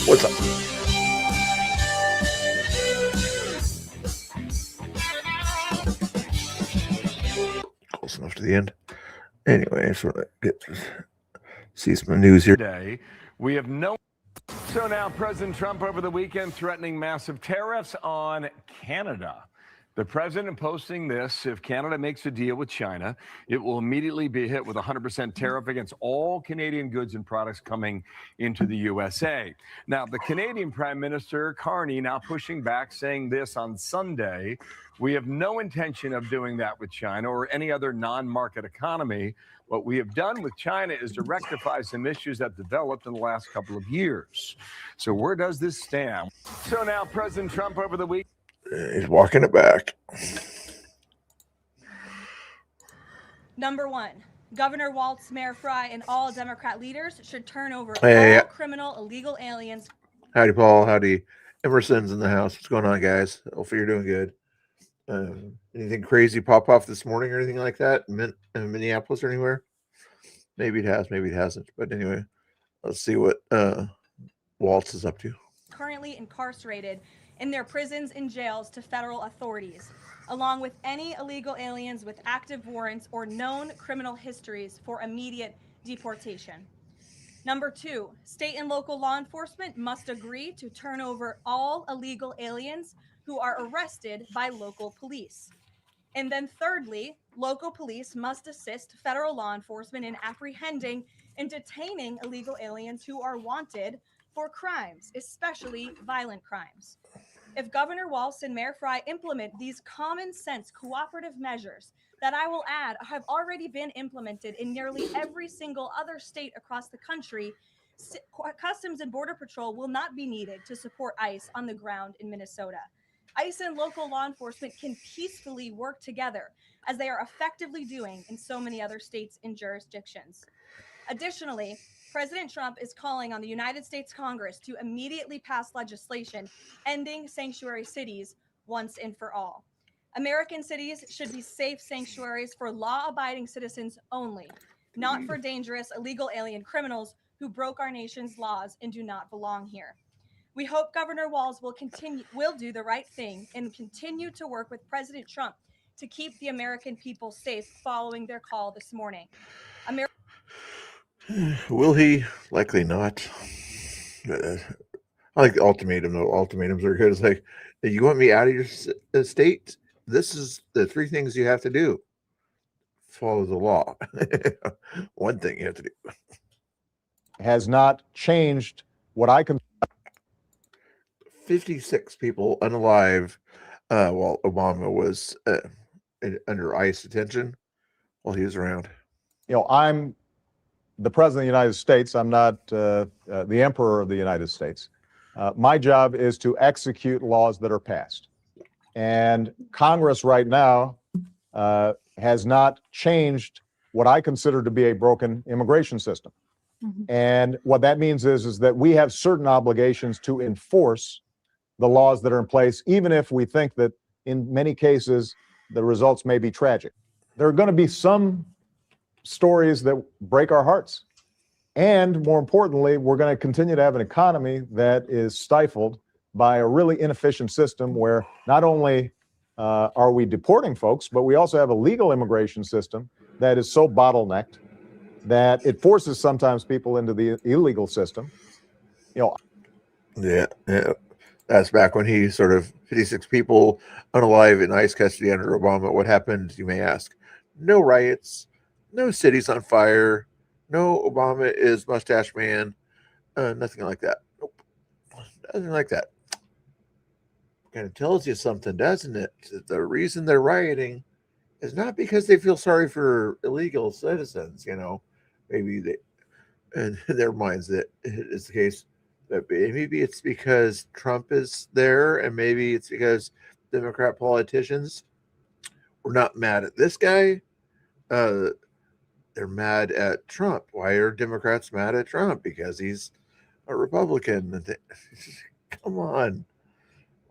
What's up? Close enough to the end. Anyway, so I get to see some news here. Today, we have no. So now President Trump over the weekend threatening massive tariffs on Canada. The president posting this: if Canada makes a deal with China, it will immediately be hit with a 100% tariff against all Canadian goods and products coming into the USA. Now, the Canadian Prime Minister Carney now pushing back, saying this on Sunday: we have no intention of doing that with China or any other non-market economy. What we have done with China is to rectify some issues that developed in the last couple of years. So where does this stand? So now President Trump over the week. He's walking it back. Number one, Governor Walz, Mayor Fry, and all Democrat leaders should turn over all criminal illegal aliens. Howdy, Paul. Howdy. Emerson's in the house. What's going on, guys? Hopefully you're doing good. Anything crazy pop off this morning or anything like that in Minneapolis or anywhere? Maybe it has, maybe it hasn't. But anyway, let's see what Walz is up to. Currently incarcerated in their prisons and jails to federal authorities, along with any illegal aliens with active warrants or known criminal histories for immediate deportation. Number two, state and local law enforcement must agree to turn over all illegal aliens who are arrested by local police. And then thirdly, local police must assist federal law enforcement in apprehending and detaining illegal aliens who are wanted for crimes, especially violent crimes. If Governor Walz and Mayor Fry implement these common sense cooperative measures that I will add have already been implemented in nearly every single other state across the country, Customs and Border Patrol will not be needed to support ICE on the ground in Minnesota. ICE and local law enforcement can peacefully work together, as they are effectively doing in so many other states and jurisdictions. Additionally, President Trump is calling on the United States Congress to immediately pass legislation ending sanctuary cities once and for all. American cities should be safe sanctuaries for law-abiding citizens only, not for dangerous illegal alien criminals who broke our nation's laws and do not belong here. We hope Governor Walz will do the right thing and continue to work with President Trump to keep the American people safe following their call this morning. Will he? Likely not. I like the ultimatum, though. Ultimatums are good. It's like, you want me out of your state? This is the three things you have to do. Follow the law. One thing you have to do. Has not changed what I can. 56 people unalive while Obama was under ICE detention while he was around. You know, I'm the president of the United States. I'm not the emperor of the United States. My job is to execute laws that are passed. And Congress right now has not changed what I consider to be a broken immigration system. Mm-hmm. And what that means is that we have certain obligations to enforce the laws that are in place, even if we think that in many cases the results may be tragic. There are going to be some stories that break our hearts. And more importantly, we're going to continue to have an economy that is stifled by a really inefficient system where not only are we deporting folks, but we also have a legal immigration system that is so bottlenecked that it forces sometimes people into the illegal system. You know. Yeah. That's back when he sort of 56 people unalive in ICE custody under Obama. What happened, you may ask? No riots, No cities on fire. No Obama is mustache man. Nothing like that. Nope. Nothing like that. Kind of tells you something, doesn't it? The reason they're rioting is not because they feel sorry for illegal citizens, maybe they, in their minds that is the case, but maybe it's because Trump is there, and maybe it's because Democrat politicians were not mad at this guy. They're mad at Trump. Why are Democrats mad at Trump? Because he's a Republican. Come on.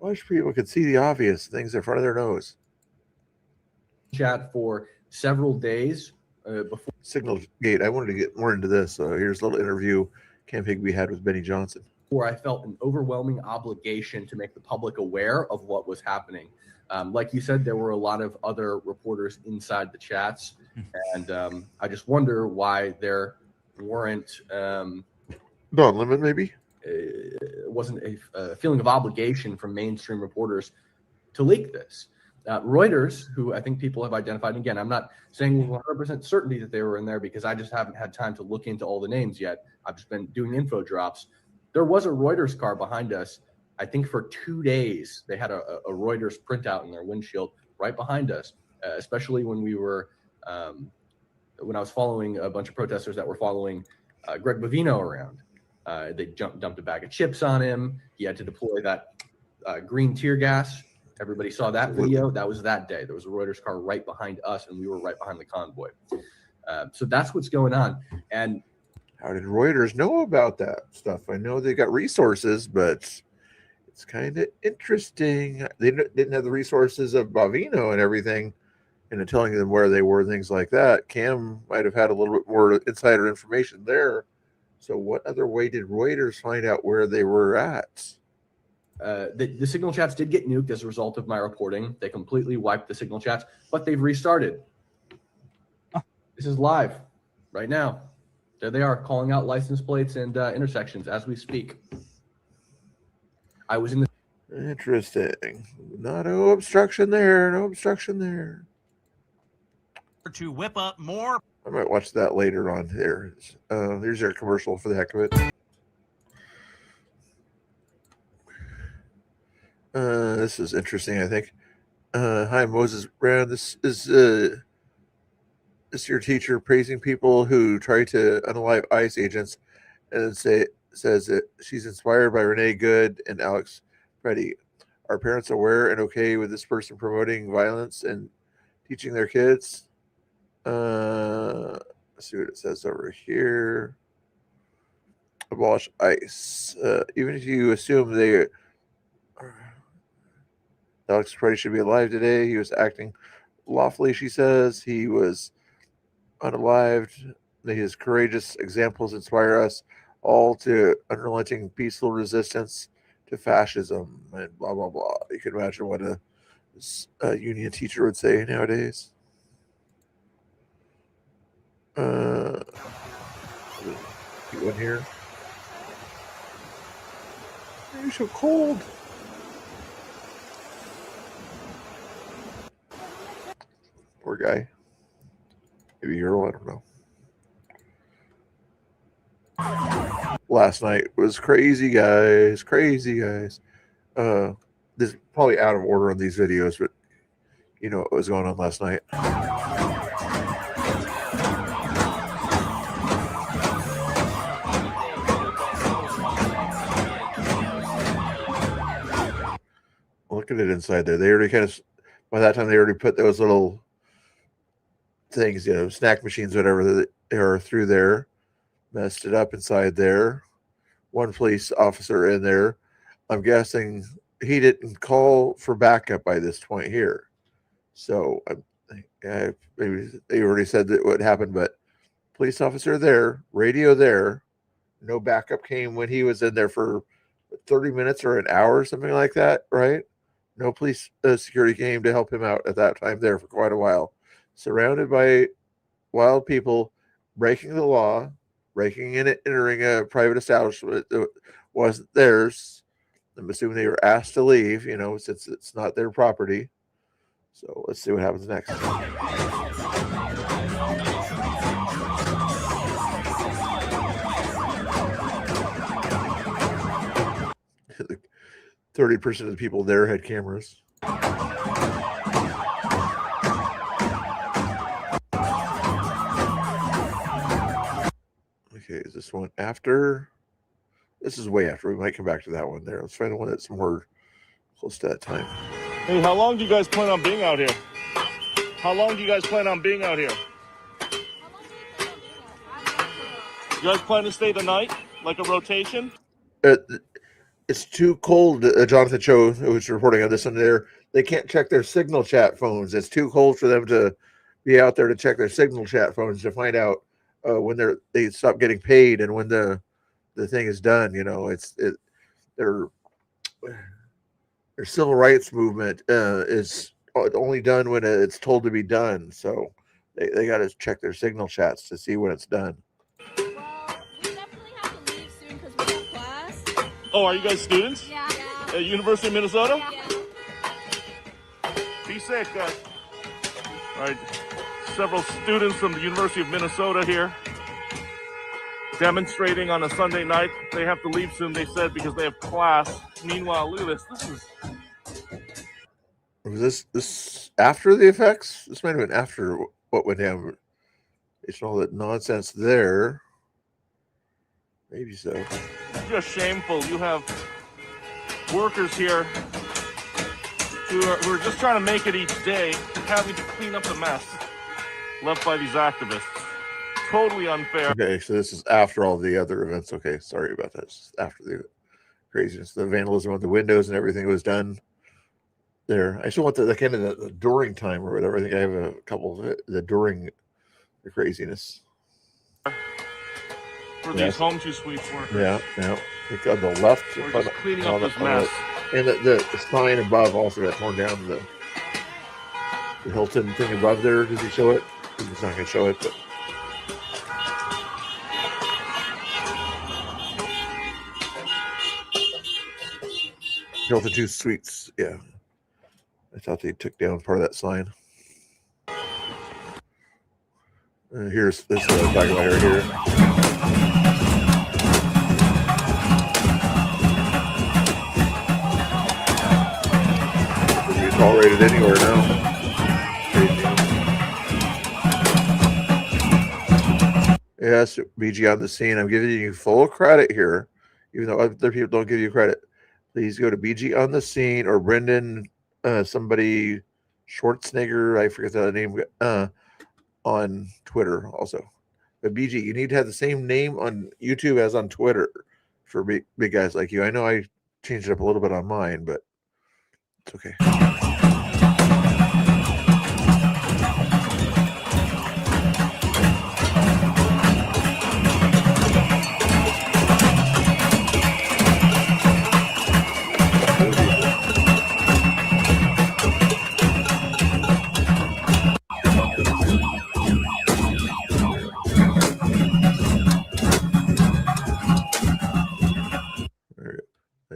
I wish people could see the obvious things in front of their nose. Chat for several days before Signal Gate. I wanted to get more into this. Here's a little interview Cam Higby had with Benny Johnson. I felt an overwhelming obligation to make the public aware of what was happening. Like you said, there were a lot of other reporters inside the chats, and I just wonder why there weren't Don Lemon, maybe? Wasn't a feeling of obligation from mainstream reporters to leak this. Reuters, who I think people have identified, and again, I'm not saying with 100% certainty that they were in there because I just haven't had time to look into all the names yet. I've just been doing info drops. There was a Reuters car behind us. I think for 2 days, they had a Reuters printout in their windshield right behind us, especially when we were, when I was following a bunch of protesters that were following Greg Bovino around. They dumped a bag of chips on him. He had to deploy that green tear gas. Everybody saw that video. That was that day. There was a Reuters car right behind us, and we were right behind the convoy. So that's what's going on. And how did Reuters know about that stuff? I know they got resources, but it's kind of interesting. They didn't have the resources of Bovino and everything, and telling them where they were, things like that. Cam might have had a little bit more insider information there. So what other way did Reuters find out where they were at? The Signal chats did get nuked as a result of my reporting. They completely wiped the Signal chats, but they've restarted. This is live right now. There they are, calling out license plates and intersections as we speak. I was in the... Interesting. No obstruction there. No obstruction there. To whip up more. I might watch that later on here. Here's your commercial for the heck of it. This is interesting, I think. Hi, Moses Brown. This is your teacher praising people who try to unalive ICE agents, and says that she's inspired by Renee Good and Alex Preddy. Are parents aware and okay with this person promoting violence and teaching their kids? Let's see what it says over here. Abolish ICE. Even if you assume Alex Preddy should be alive today, he was acting lawfully, she says. He was unalived. His courageous examples inspire us all to unrelenting peaceful resistance to fascism and blah, blah, blah. You can imagine what a union teacher would say nowadays. One here. You're so cold. Poor guy. Maybe Earl, I don't know. Last night was crazy, guys. Crazy, guys. This is probably out of order on these videos, but you know what was going on last night. Look at it inside there. They already by that time, they already put those little things, snack machines, whatever, that are through there, messed it up inside there. One police officer in there. I'm guessing he didn't call for backup by this point here. So maybe they already said that what happened, but police officer there, radio there, no backup came when he was in there for 30 minutes or an hour, something like that, right? No police security came to help him out at that time there for quite a while. Surrounded by wild people, breaking the law, breaking in, entering a private establishment that wasn't theirs. I'm assuming they were asked to leave, since it's not their property. So let's see what happens next. 30% of the people there had cameras. Okay, is this one after? This is way after. We might come back to that one there. Let's find the one that's more close to that time. Hey, how long do you guys plan on being out here? How long do you guys plan on being out here? You guys plan to stay the night? Like a rotation? It's too cold. Jonathan Cho, who's reporting on this one there, they can't check their signal chat phones. It's too cold for them to be out there to check their signal chat phones to find out when they stop getting paid and when the thing is done. You know, their civil rights movement is only done when it's told to be done. So they got to check their signal chats to see when it's done. Well, we definitely have to leave soon because we have class. Oh, are you guys students? Yeah. At University of Minnesota? Yeah. Be safe, guys. All right, several students from the University of Minnesota here demonstrating on a Sunday night. They have to leave soon, they said, because they have class. Meanwhile, look at this. This is... Was this after the effects? This might have been after what went down. It's all that nonsense there. Maybe so. It's just shameful. You have workers here who are just trying to make it each day, having to clean up the mess left by these activists. Totally unfair. Okay, so this is after all the other events. Okay, sorry about that. It's after the craziness, the vandalism of the windows and everything was done there. I still want the kind of the during time or whatever. I think I have a couple of the during the craziness. For these home to suites workers. Yeah. Look on the left. We're just cleaning up this mess. And the sign above also got torn down. The Hilton thing above there. Does he show it? He's not going to show it, but. Hilton 2 Suites. Yeah. I thought they took down part of that sign. Here's this is what I'm talking about right here. It's tolerated anywhere now. Yes, BG on the scene. I'm giving you full credit here, even though other people don't give you credit. Please go to BG on the scene or Brendan, somebody Schwarzenegger, I forget the name, on Twitter also. But BG, you need to have the same name on YouTube as on Twitter for big guys like you. I know I changed it up a little bit on mine, but it's okay.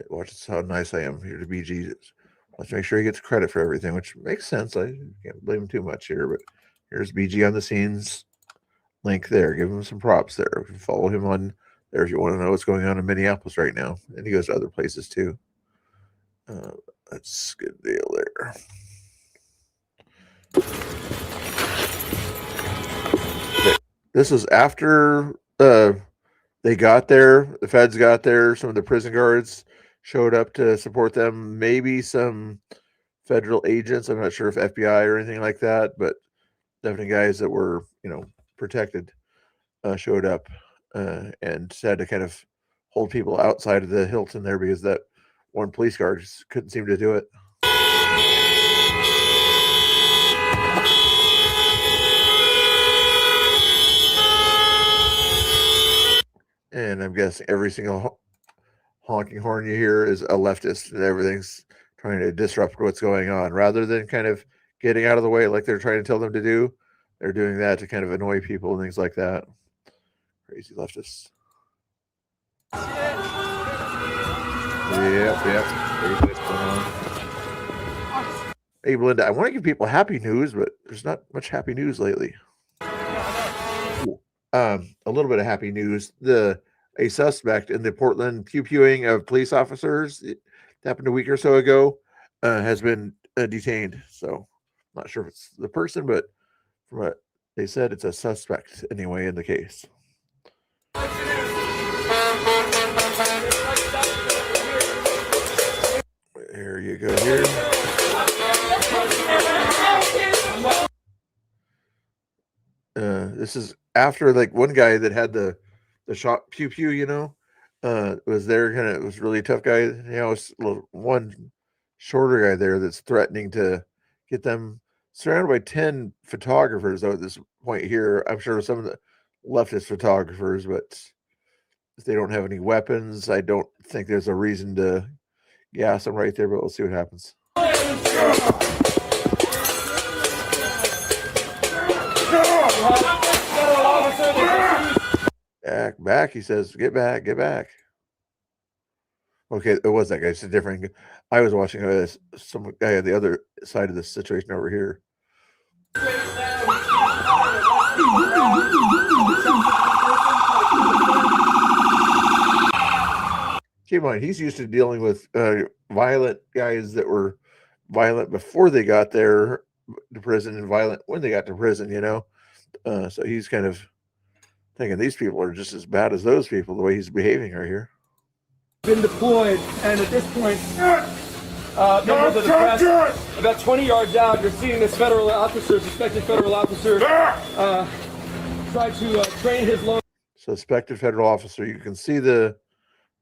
Watch how nice I am here to BG. Let's make sure he gets credit for everything, which makes sense. I can't blame him too much here, but here's BG on the scenes link there. Give him some props there. You can follow him on there if you want to know what's going on in Minneapolis right now. And he goes to other places too. That's a good deal there. Okay. This is after they got there, the feds got there, some of the prison guards showed up to support them, maybe some federal agents. I'm not sure if FBI or anything like that, but definitely guys that were, protected showed up and had to kind of hold people outside of the Hilton there because that one police guard just couldn't seem to do it. And I'm guessing every single honking horn you hear is a leftist and everything's trying to disrupt what's going on. Rather than kind of getting out of the way like they're trying to tell them to do, they're doing that to kind of annoy people and things like that. Crazy leftists. Yep. Hey, Belinda, I want to give people happy news, but there's not much happy news lately. Ooh, a little bit of happy news. A suspect in the Portland pew-pewing of police officers, it happened a week or so ago, has been detained. So I'm not sure if it's the person, but from what they said, it's a suspect anyway in the case. Here you go here. This is after like one guy that had the shot pew pew, was there, kind of was really a tough guy. It's one shorter guy there that's threatening to get them surrounded by 10 photographers though at this point here. I'm sure some of the leftist photographers, but if they don't have any weapons, I don't think there's a reason to gas them right there, but we'll see what happens. Back, he says, get back. Okay, it was that guy. It's a different. I was watching some guy on the other side of the situation over here. Keep in mind, he's used to dealing with violent guys that were violent before they got there to prison and violent when they got to prison, So he's kind of thinking these people are just as bad as those people, the way he's behaving right here. Been deployed, and at this point, members of the press, about 20 yards out, you're seeing this suspected federal officer, try to train his loan. Suspected federal officer. You can see the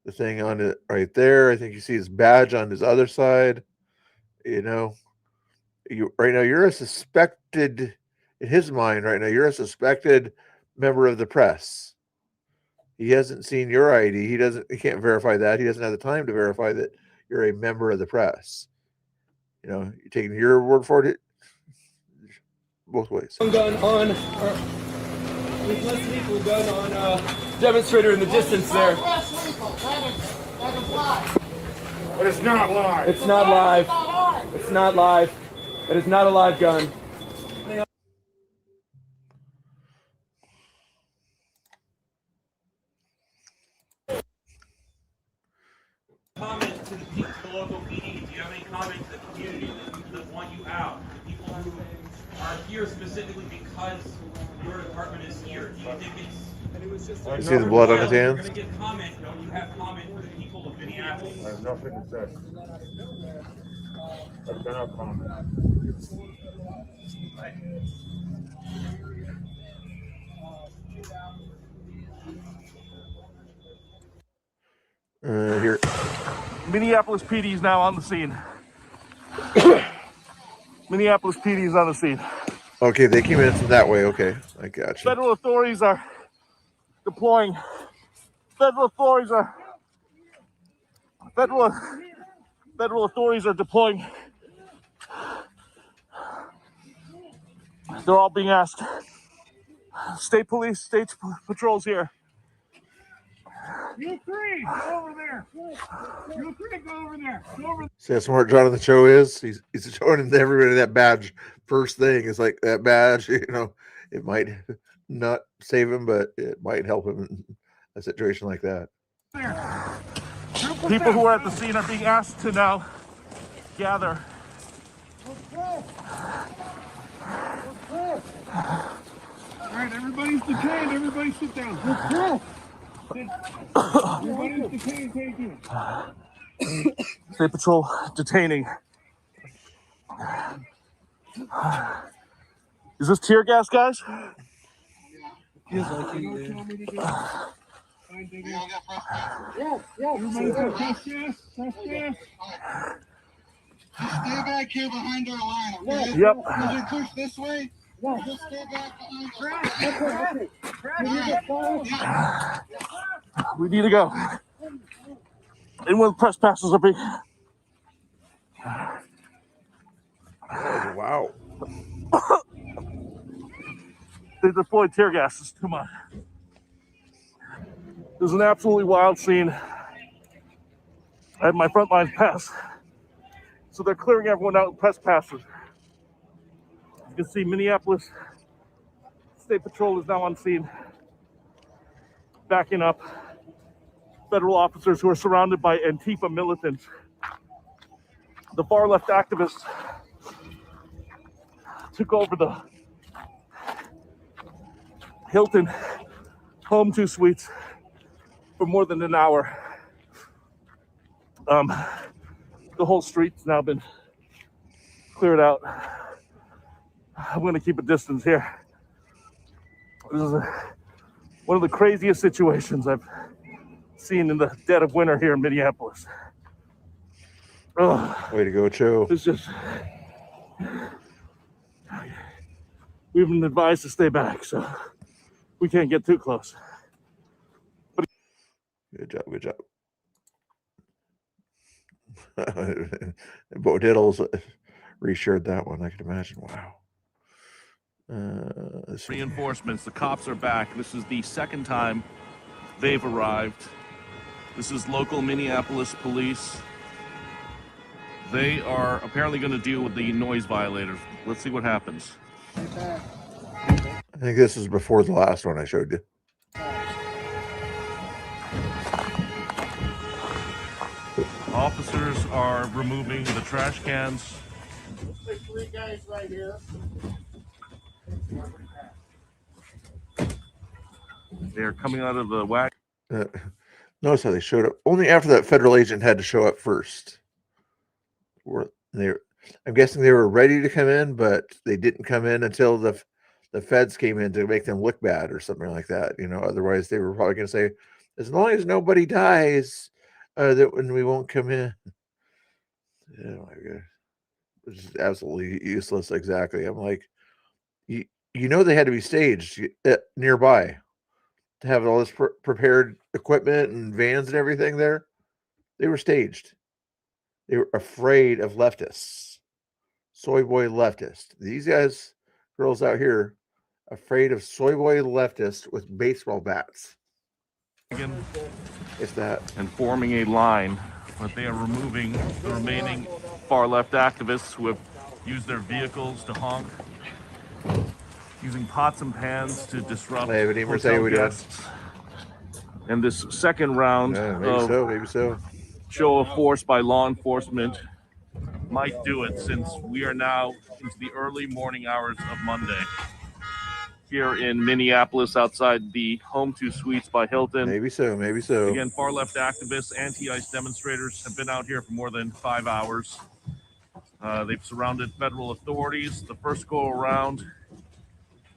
thing on it right there. I think you see his badge on his other side. Right now you're a suspected, in his mind right now, you're a suspected member of the press. He hasn't seen your ID. He can't verify that. He doesn't have the time to verify that you're a member of the press. You're taking your word for it both ways. Gun on, with less lethal gun on demonstrator in the distance there. But it's not live. It's not live. It's not live. It is not a live gun. Comment to the local PD. Do you have any comments to the community, the people that want you out, the people who are here specifically because your department is here? Do you think You see the blood on his hands? You're going to get comment. Don't you have comment for the people of Minneapolis? I have nothing to say. I cannot comment. Here. Minneapolis PD is now on the scene. Minneapolis PD is on the scene. Okay, they came in from that way. Okay, I got you. Federal authorities are deploying. Federal authorities are deploying. They're all being asked. State police, state patrols here. You three, go over there. You three, go over there. Go over there. See how smart John on the show is? He's showing everybody that badge first thing. It's like that badge, it might not save him, but it might help him in a situation like that. People who are at the scene are being asked to now gather. All right, everybody's detained. Everybody sit down. Everybody's detained. Thank you. State Patrol detaining. Is this tear gas, guys? Feels like it. Everybody's got press gas. Press gas. Stay back here behind our line, okay? Yep. As we push this way, just stay back behind our We need to go. And when the press passes are being. Oh, wow. They deployed tear gas. It's too much. It was an absolutely wild scene. I had my front lines pass. So they're clearing everyone out, press passes. You can see Minneapolis State Patrol is now on scene, backing up federal officers who are surrounded by Antifa militants. The far left activists took over the Hilton Home 2 Suites for more than an hour. The whole street's now been cleared out. I'm going to keep a distance here. This is one of the craziest situations I've seen in the dead of winter here in Minneapolis. Way to go, Joe. It's just, we've been advised to stay back, so we can't get too close. Good job, good job. Bo Diddles reshared that one, I can imagine. Wow. Reinforcements, the cops are back. This is the second time they've arrived. This is local Minneapolis police. They are apparently going to deal with the noise violators. Let's see what happens. I think this is before the last one I showed you. Officers are removing the trash cans. There's 3 guys right here. They're coming out of the wagon. Notice how they showed up only after that federal agent had to show up first. I'm guessing they were ready to come in, but they didn't come in until the feds came in to make them look bad or something like that. You know, otherwise they were probably going to say, as long as nobody dies, that when we won't come in. Oh my God. It's just absolutely useless. Exactly. I'm like, you know, they had to be staged nearby to have all this prepared equipment and vans and everything there. They were staged. They were afraid of leftists, soy boy leftists. These guys, girls out here, afraid of soy boy leftists with baseball bats. It's that. And forming a line, but they are removing the remaining far left activists who have used their vehicles to honk, using pots and pans to disrupt hotel guests. And this second round maybe so. Show of force by law enforcement might do it, since we are now into the early morning hours of Monday here in Minneapolis outside the Home 2 Suites by Hilton. Maybe so, maybe so. Again, far left activists, anti-ICE demonstrators have been out here for more than 5 hours. They've surrounded federal authorities. The first go around,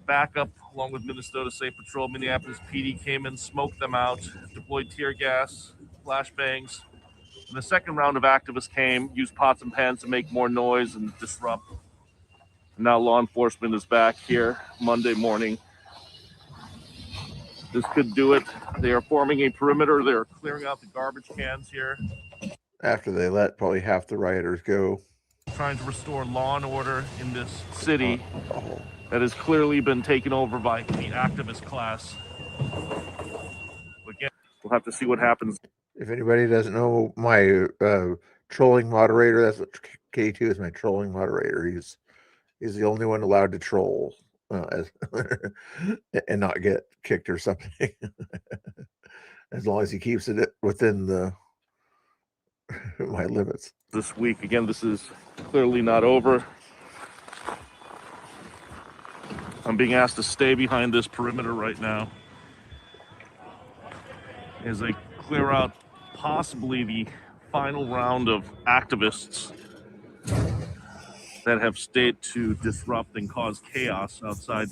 backup along with Minnesota State Patrol, Minneapolis PD came in, smoked them out, deployed tear gas, flashbangs. And the second round of activists came, used pots and pans to make more noise and disrupt. And now law enforcement is back here Monday morning. This could do it. They are forming a perimeter. They're clearing out the garbage cans here. After they let probably half the rioters go. Trying to restore law and order in this city that has clearly been taken over by the activist class. Again, we'll have to see what happens. If anybody doesn't know, my trolling moderator, that's what K2 is, my trolling moderator. He's the only one allowed to troll and not get kicked or something. As long as he keeps it within my limits. This week, again, this is clearly not over. I'm being asked to stay behind this perimeter right now as they clear out possibly the final round of activists that have stayed to disrupt and cause chaos outside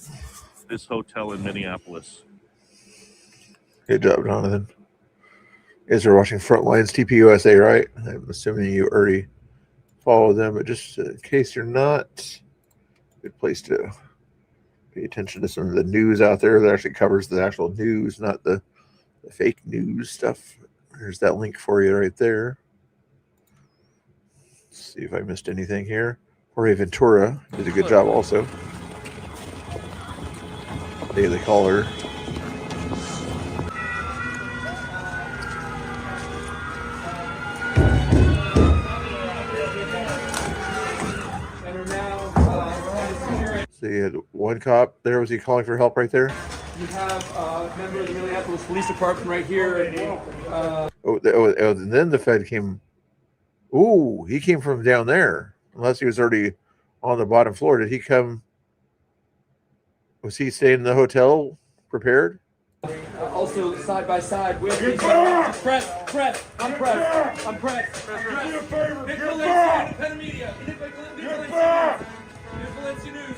this hotel in Minneapolis. Good job, Jonathan. You guys are watching Frontlines TPUSA, right? I'm assuming you already follow them, but just in case you're not, good place to pay attention to some of the news out there that actually covers the actual news, not the fake news stuff. There's that link for you right there. Let's see if I missed anything here. Jorge Ventura did a good job also. Daily Caller. So you had one cop there. Was he calling for help right there? You have a member of the Minneapolis Police Department right here. And then the Fed came. Ooh, he came from down there. Unless he was already on the bottom floor. Did he come? Was he staying in the hotel prepared? Also side by side with these press. I'm pressed. Do a favor, Nick get Valencia, back! Independent Media. Nick Get back! Valencia News.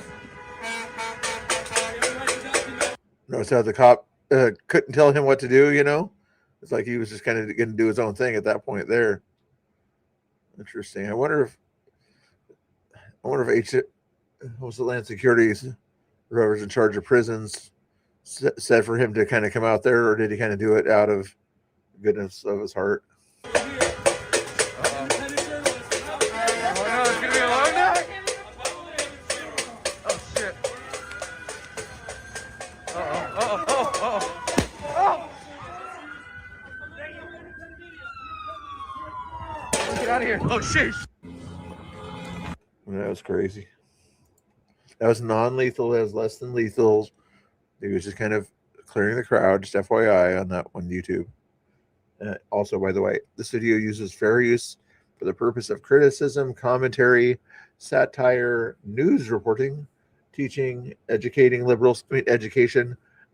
Notice how the cop couldn't tell him what to do, you know? It's like he was just kind of going to do his own thing at that point there. Interesting. I wonder if what's the Land Security's whoever's in charge of prisons said for him to kind of come out there, or did he kind of do it out of goodness of his heart? Get out of here. Oh, shit. That was crazy. That was non-lethal. That was less than lethal. He was just kind of clearing the crowd. Just FYI on that one YouTube. Also, by the way, this video uses fair use for the purpose of criticism, commentary, satire, news reporting, teaching, education,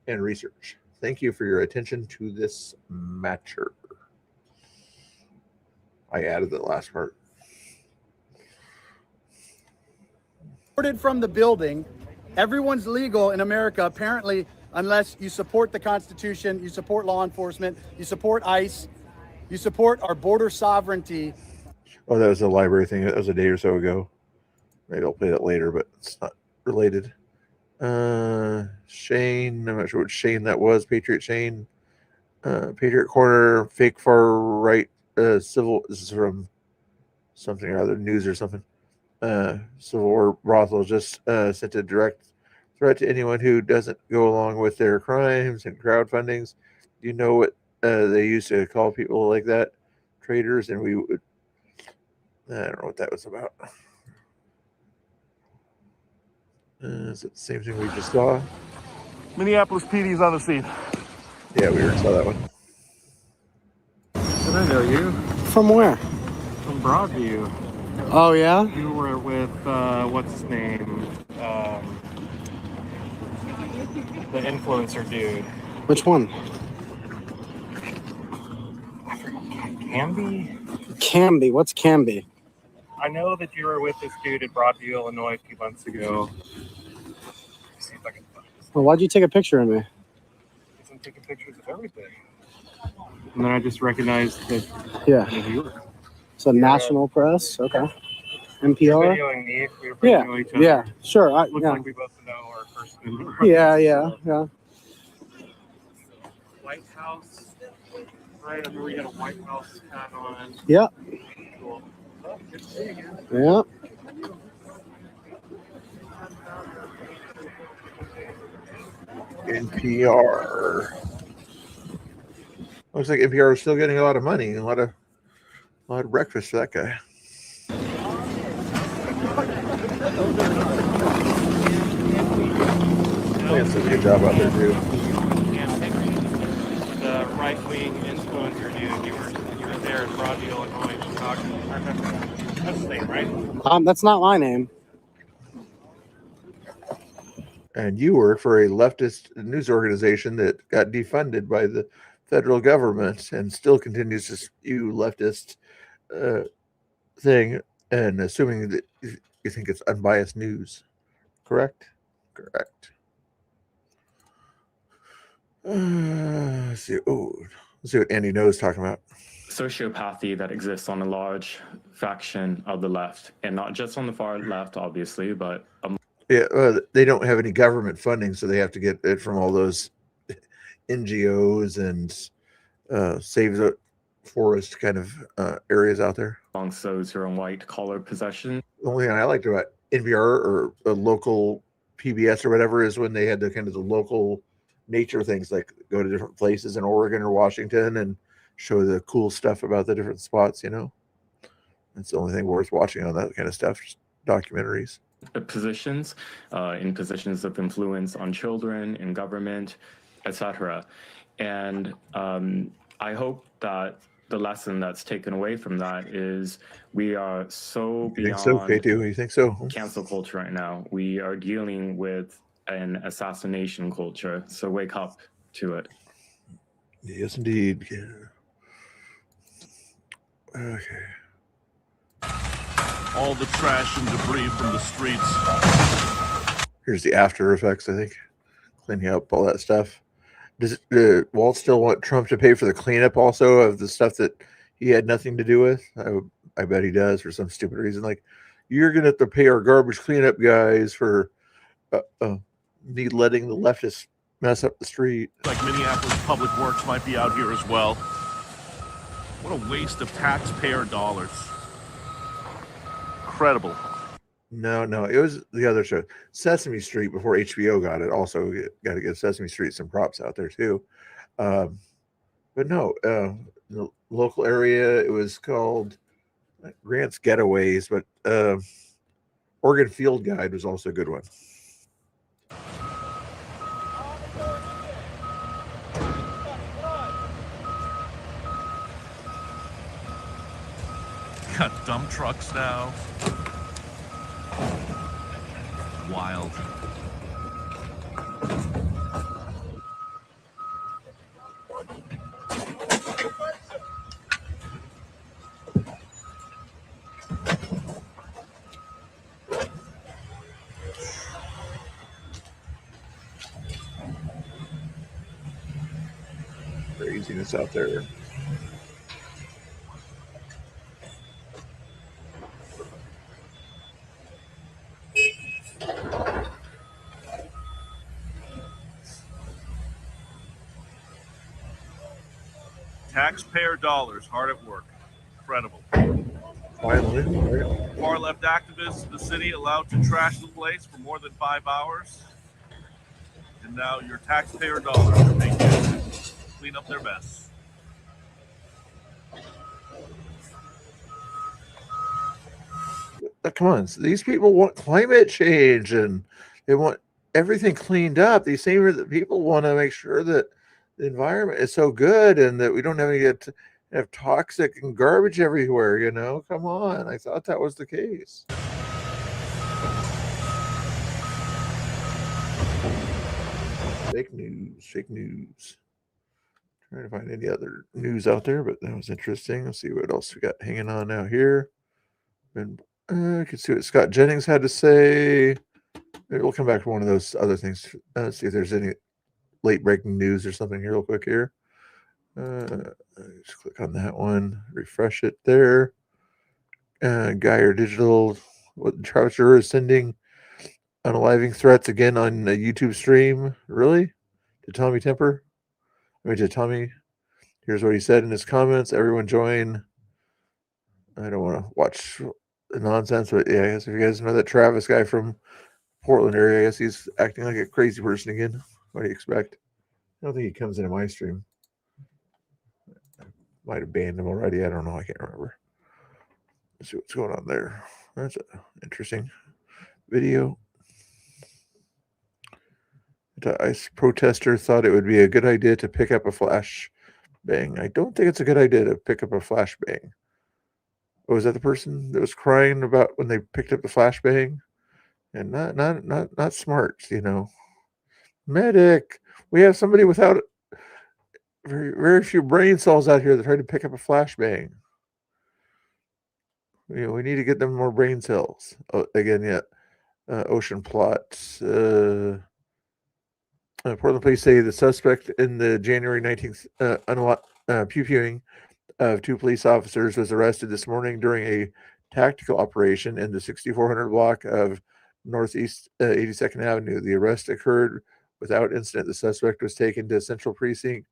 and research. Thank you for your attention to this matter. I added the last part. From the building, everyone's legal in America, apparently, unless you support the Constitution, you support law enforcement, you support ICE, you support our border sovereignty. Oh, that was a library thing. That was a day or so ago. Maybe I'll play that later, but it's not related. Shane, I'm not sure what Shane that was. Patriot Shane, Patriot Corner, fake far right civil. This is from something or other, news or something. Civil War brothel just sent a direct threat to anyone who doesn't go along with their crimes and crowdfundings. Do you know what they used to call people like that? Traitors, and we would. I don't know what that was about. Is it the same thing we just saw? Minneapolis PD's on the scene. Yeah, we already saw that one. Did I know you? From where? From Broadview. Oh, yeah? You were with, what's his name? The influencer dude. Which one? Canby? Canby. What's Canby? I know that you were with this dude at Broadview, Illinois a few months ago. Let's see if I can find this. Well, why'd you take a picture of me? Because I'm taking pictures of everything. And then I just recognized that Yeah. you were. So national press. Okay. You're NPR. videoing me. We were friends with each other. Yeah. Sure. Looks Yeah. like we both know our person. Yeah. White House. Right, I remember we had a White House hat on. Yeah. Cool. Well, good to see you again. Yeah. NPR. Looks like NPR is still getting a lot of money, a lot of breakfast for that guy. That's a good job out there too. The right-wing influencer dude, you were there in Broadview, Illinois, just talking. That's the name, right? That's not my name. And you work for a leftist news organization that got defunded by the federal government and still continues to spew leftist thing, and assuming that you think it's unbiased news. Correct? Correct. Let's see. Oh, let's see what Andy knows talking about. Sociopathy that exists on a large faction of the left, and not just on the far left, obviously, but Yeah, they don't have any government funding, so they have to get it from all those NGOs and Save the Forest kind of areas out there. amongst those who are in white collar possession. The only thing I liked about NPR or a local PBS or whatever is when they had the kind of the local nature things, like go to different places in Oregon or Washington and show the cool stuff about the different spots, you know. That's the only thing worth watching on that kind of stuff, just documentaries. positions, in positions of influence on children, in government, etc. And I hope that the lesson that's taken away from that is we are so You think so, beyond K2? You think so? cancel culture right now. We are dealing with an assassination culture. So wake up to it. Yes, indeed. Okay. All the trash and debris from the streets. Here's the after effects, I think. Cleaning up all that stuff. Does Walt still want Trump to pay for the cleanup also of the stuff that he had nothing to do with? I bet he does for some stupid reason. Like, you're going to have to pay our garbage cleanup guys for me letting the leftists mess up the street. Like Minneapolis Public Works might be out here as well. What a waste of taxpayer dollars. Incredible. No, it was the other show, Sesame Street, before HBO got it. Also, got to give Sesame Street some props out there too. But no, the local area, it was called Grant's Getaways, but Oregon Field Guide was also a good one. Got dump trucks now. Wild. Craziness out there. Taxpayer dollars hard at work. Incredible. Finally, Far left activists in the city allowed to trash the place for more than 5 hours. And now your taxpayer dollars are being used to clean up their mess. Come on, these people want climate change and they want everything cleaned up. These same people want to make sure that the environment is so good and that we don't have toxic and garbage everywhere. Come on, I thought that was the case. Fake news. Trying to find any other news out there, but that was interesting. Let's see what else we got hanging on now here. And I can see what Scott Jennings had to say. Maybe we'll come back to one of those other things. Let's see if there's any late breaking news or something here real quick here. Just click on that one, refresh it there. Geyer Digital, what Travis Juror is sending unaliving threats again on a YouTube stream. Really? To Tommy Temper? To Tommy. Here's what he said in his comments. Everyone join. I don't want to watch the nonsense, but yeah, I guess if you guys know that Travis guy from Portland area, I guess he's acting like a crazy person again. What do you expect? I don't think he comes into my stream. I might have banned him already. I don't know. I can't remember. Let's see what's going on there. That's an interesting video. The ICE protester thought it would be a good idea to pick up a flashbang. I don't think it's a good idea to pick up a flashbang. Oh, was that the person that was crying about when they picked up the flashbang? And not smart, Medic. We have somebody without very, very few brain cells out here that tried to pick up a flashbang. We need to get them more brain cells. Ocean plot. Portland police say the suspect in the January 19th pew-pewing of two police officers was arrested this morning during a tactical operation in the 6400 block of Northeast 82nd Avenue. The arrest occurred without incident. The suspect was taken to Central Precinct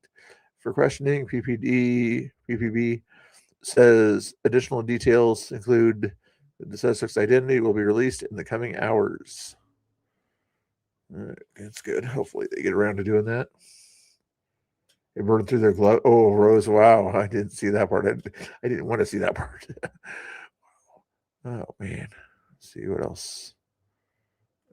for questioning. PPB says additional details include the suspect's identity will be released in the coming hours. That's good. Hopefully they get around to doing that. They burned through their glove. Oh, Rose. Wow. I didn't see that part. I didn't want to see that part. Oh, man. Let's see what else.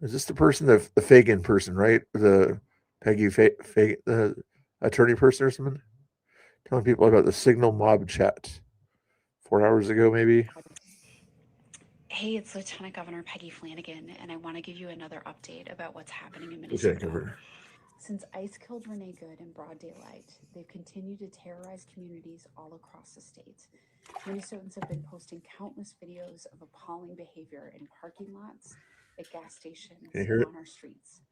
Is this the person, the Fagan person, right? The Peggy Fagan, the attorney person or something? Telling people about the Signal mob chat 4 hours ago, maybe. Hey, it's Lieutenant Governor Peggy Flanagan, and I want to give you another update about what's happening in Lieutenant Minnesota. Governor. Since ICE killed Renee Good in broad daylight, they've continued to terrorize communities all across the state. Minnesotans have been posting countless videos of appalling behavior in parking lots, at gas stations, Can you hear and it? on our streets.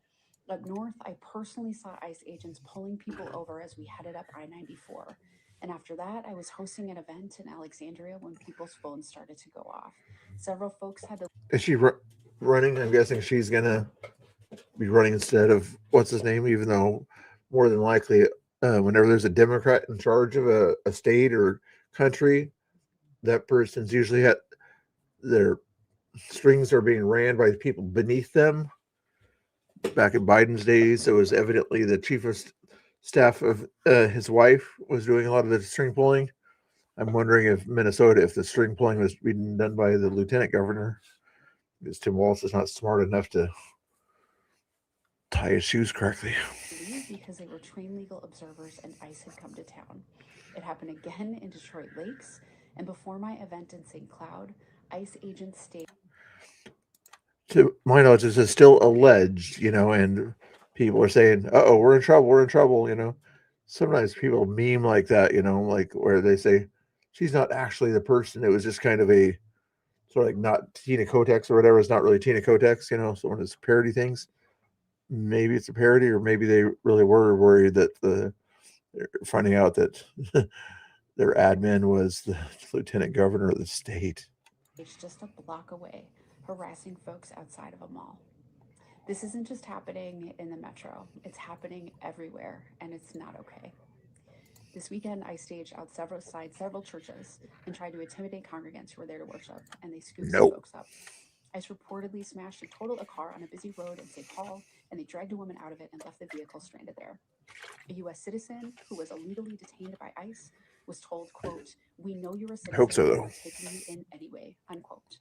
Up north, I personally saw ICE agents pulling people over as we headed up I-94. And after that, I was hosting an event in Alexandria when people's phones started to go off. Several folks had to Is she running? I'm guessing she's gonna be running instead of what's his name, even though more than likely, whenever there's a Democrat in charge of a state or country, that person's usually at their strings are being ran by people beneath them. Back in Biden's days, it was evidently the chief of staff of his wife was doing a lot of the string pulling. I'm wondering if Minnesota, if the string pulling was being done by the lieutenant governor, because Tim Walz is not smart enough to tie his shoes correctly. leave because they were trained legal observers and ICE had come to town. It happened again in Detroit Lakes, and before my event in St. Cloud, ICE agents stayed. To my knowledge, this is still alleged, and people are saying, "Uh-oh, we're in trouble," Sometimes people meme like that, like where they say she's not actually the person. It was just kind of a sort of like not Tina Kotex or whatever. It's not really Tina Kotex, someone that's parody things. Maybe it's a parody, or maybe they really were worried that they're finding out that their admin was the lieutenant governor of the state. Just a block away, harassing folks outside of a mall. This isn't just happening in the metro, it's happening everywhere, and it's not okay. This weekend, I staged outside several churches and tried to intimidate congregants who were there to worship, and they scooped some folks up. ICE reportedly smashed and totaled a car on a busy road in St. Paul, and they dragged a woman out of it and left the vehicle stranded there. A U.S. citizen who was illegally detained by ICE was told, quote, "We know you're a citizen, I hope so, though. We're taking you in anyway," unquote.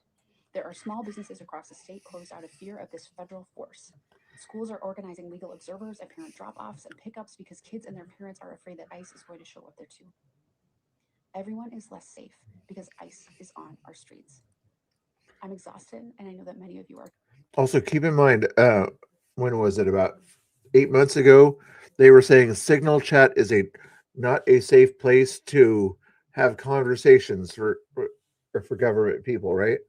There are small businesses across the state closed out of fear of this federal force. Schools are organizing legal observers at parent drop-offs and pickups because kids and their parents are afraid that ICE is going to show up there too. Everyone is less safe because ICE is on our streets. I'm exhausted, and I know that many of you are. Also, keep in mind, when was it? About 8 months ago, they were saying Signal chat is not a safe place to have conversations for government people, right?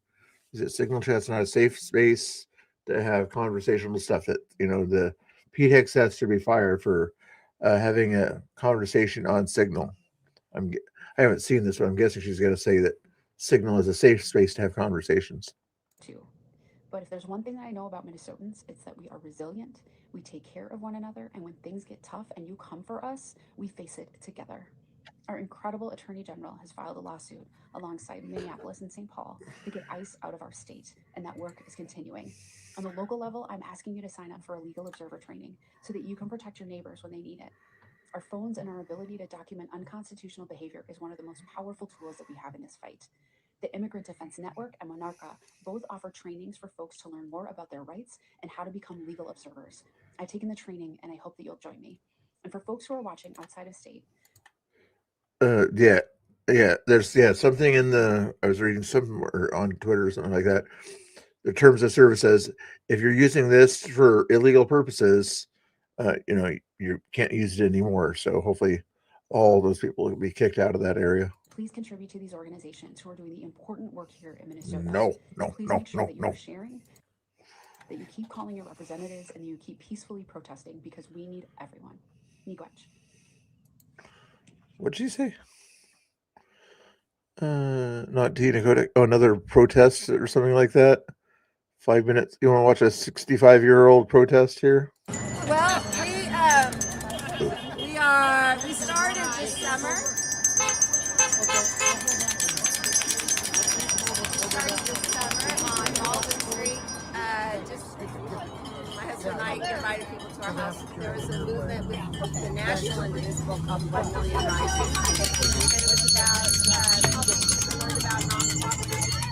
Is it Signal chat's not a safe space to have conversational stuff? That the Pete Hicks has to be fired for having a conversation on Signal. I haven't seen this, but I'm guessing she's going to say that Signal is a safe space to have conversations. Too. But if there's one thing that I know about Minnesotans, it's that we are resilient, we take care of one another, and when things get tough and you come for us, we face it together. Our incredible Attorney General has filed a lawsuit alongside Minneapolis and St. Paul to get ICE out of our state, and that work is continuing. On the local level, I'm asking you to sign up for a legal observer training so that you can protect your neighbors when they need it. Our phones and our ability to document unconstitutional behavior is one of the most powerful tools that we have in this fight. The Immigrant Defense Network and Monarca both offer trainings for folks to learn more about their rights and how to become legal observers. I've taken the training, and I hope that you'll join me. And for folks who are watching outside of state, There's something in I was reading somewhere on Twitter or something like that. The terms of service says if you're using this for illegal purposes, you can't use it anymore. So hopefully all those people will be kicked out of that area. please contribute to these organizations who are doing the important work here in Minnesota. Please make sure that you are sharing, that you keep calling your representatives, and you keep peacefully protesting because we need everyone. Miigwech. What'd she say? Not Tina Kodak. Oh, another protest or something like that. 5 minutes. You want to watch a 65-year-old protest here? Well, we started this summer. On Malden Street. My husband and I invited people to our house. There was a movement with the National Indivisible called 1 Million Rising. And it was about nonprofit business.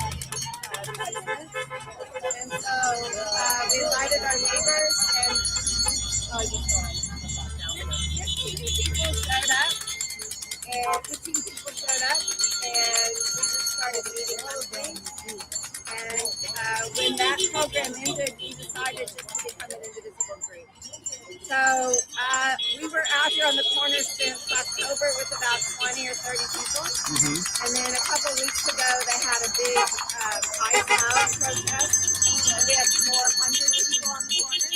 And so we invited our neighbors, and 15 people showed up, and we just started meeting Monday. And when that program ended, we decided just to become an indivisible group. So we were out here on the corner since October with about 20 or 30 people. And then a couple weeks ago, they had a big ice out protest. And we had 400 people on the corner.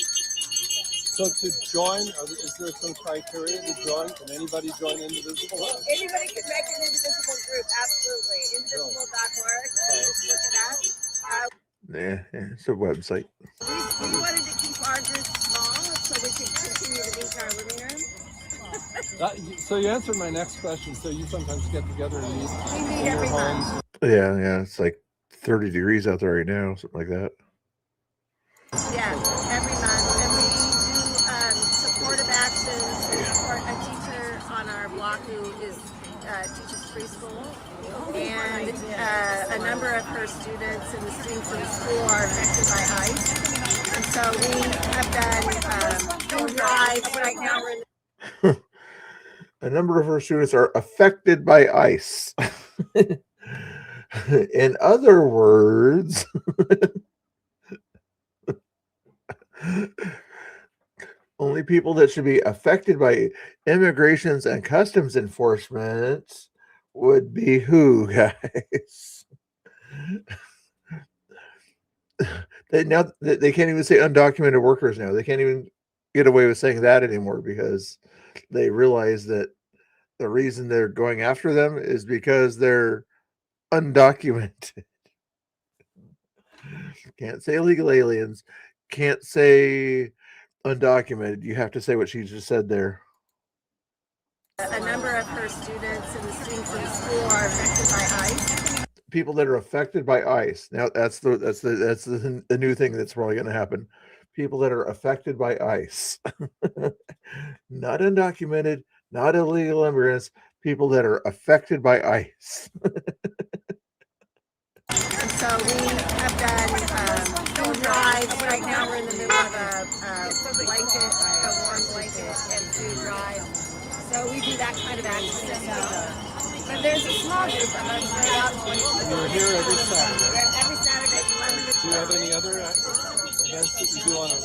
So to join, is there some criteria to join? Can anybody join Indivisible? Anybody can make an indivisible group, absolutely. Indivisible.org. Just look it up. Yeah, it's a website. We wanted to keep our group small so we could continue to meet in our living room. So you answered my next question. So you sometimes get together and meet We meet in your every homes. month. Yeah, it's like 30 degrees out there right now, something like that. Yeah, every month. And we do supportive actions. We support a teacher on our block who teaches preschool. And a number of her students and the students in the school are affected by ICE. And so we have done drives right now. We're in A number of her students are affected by ICE. In other words, only people that should be affected by immigrations and customs enforcement would be who, guys? They can't even say undocumented workers now. They can't even get away with saying that anymore because they realize that the reason they're going after them is because they're undocumented. Can't say illegal aliens. Can't say undocumented. You have to say what she just said there. a number of her students and the students in the school are affected by ICE. People that are affected by ICE. Now that's the new thing that's probably going to happen. People that are affected by ICE, not undocumented, not illegal immigrants. People that are affected by ICE. And so we have done drives. Right now we're in the middle of a warm blanket and food drive. So we do that kind of action. But there's a small group of us right out. You're here every Saturday. Every Saturday, 11 to 12. Do you have any other events that you do on a...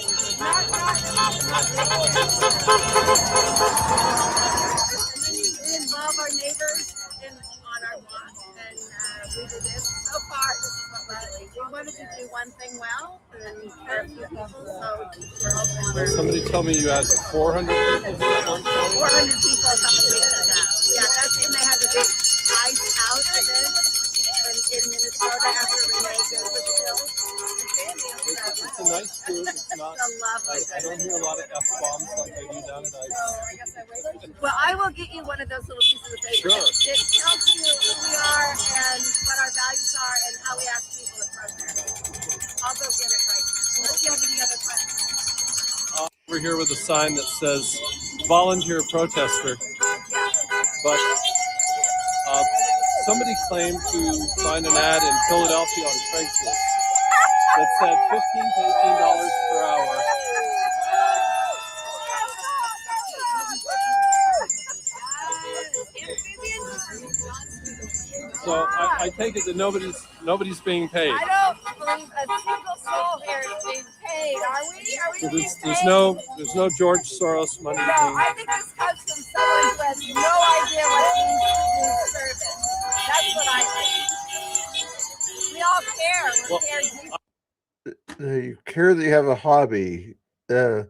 We involve our neighbors on our block, and we do this. So far, this is what we wanted to do one thing well, and hurt a few people, so we're hoping Somebody told me you had 400 people here at one point. 400 people a couple weeks ago. Yeah, that's when they had the big ice out event in Minnesota after Renee Good was killed. It's a nice group. It's not. I don't hear a lot of F-bombs like I do down at ICE. Well, I will get you one of those little pieces of paper. Sure. It tells you who we are and what our values are and how we ask people to protest. I'll go get it right now. Unless you have any other questions. We're here with a sign that says volunteer protester. But somebody claimed to find an ad in Philadelphia on Craigslist that said $15 to $18 per hour. So I take it that nobody's being paid. I don't believe a single soul here is being paid. Are we? Are we So being paid? there's no George Soros money. No, I think this comes from someone who has no idea what it means to do service. That's what I think. We all care. We care deeply. You care that you have a hobby in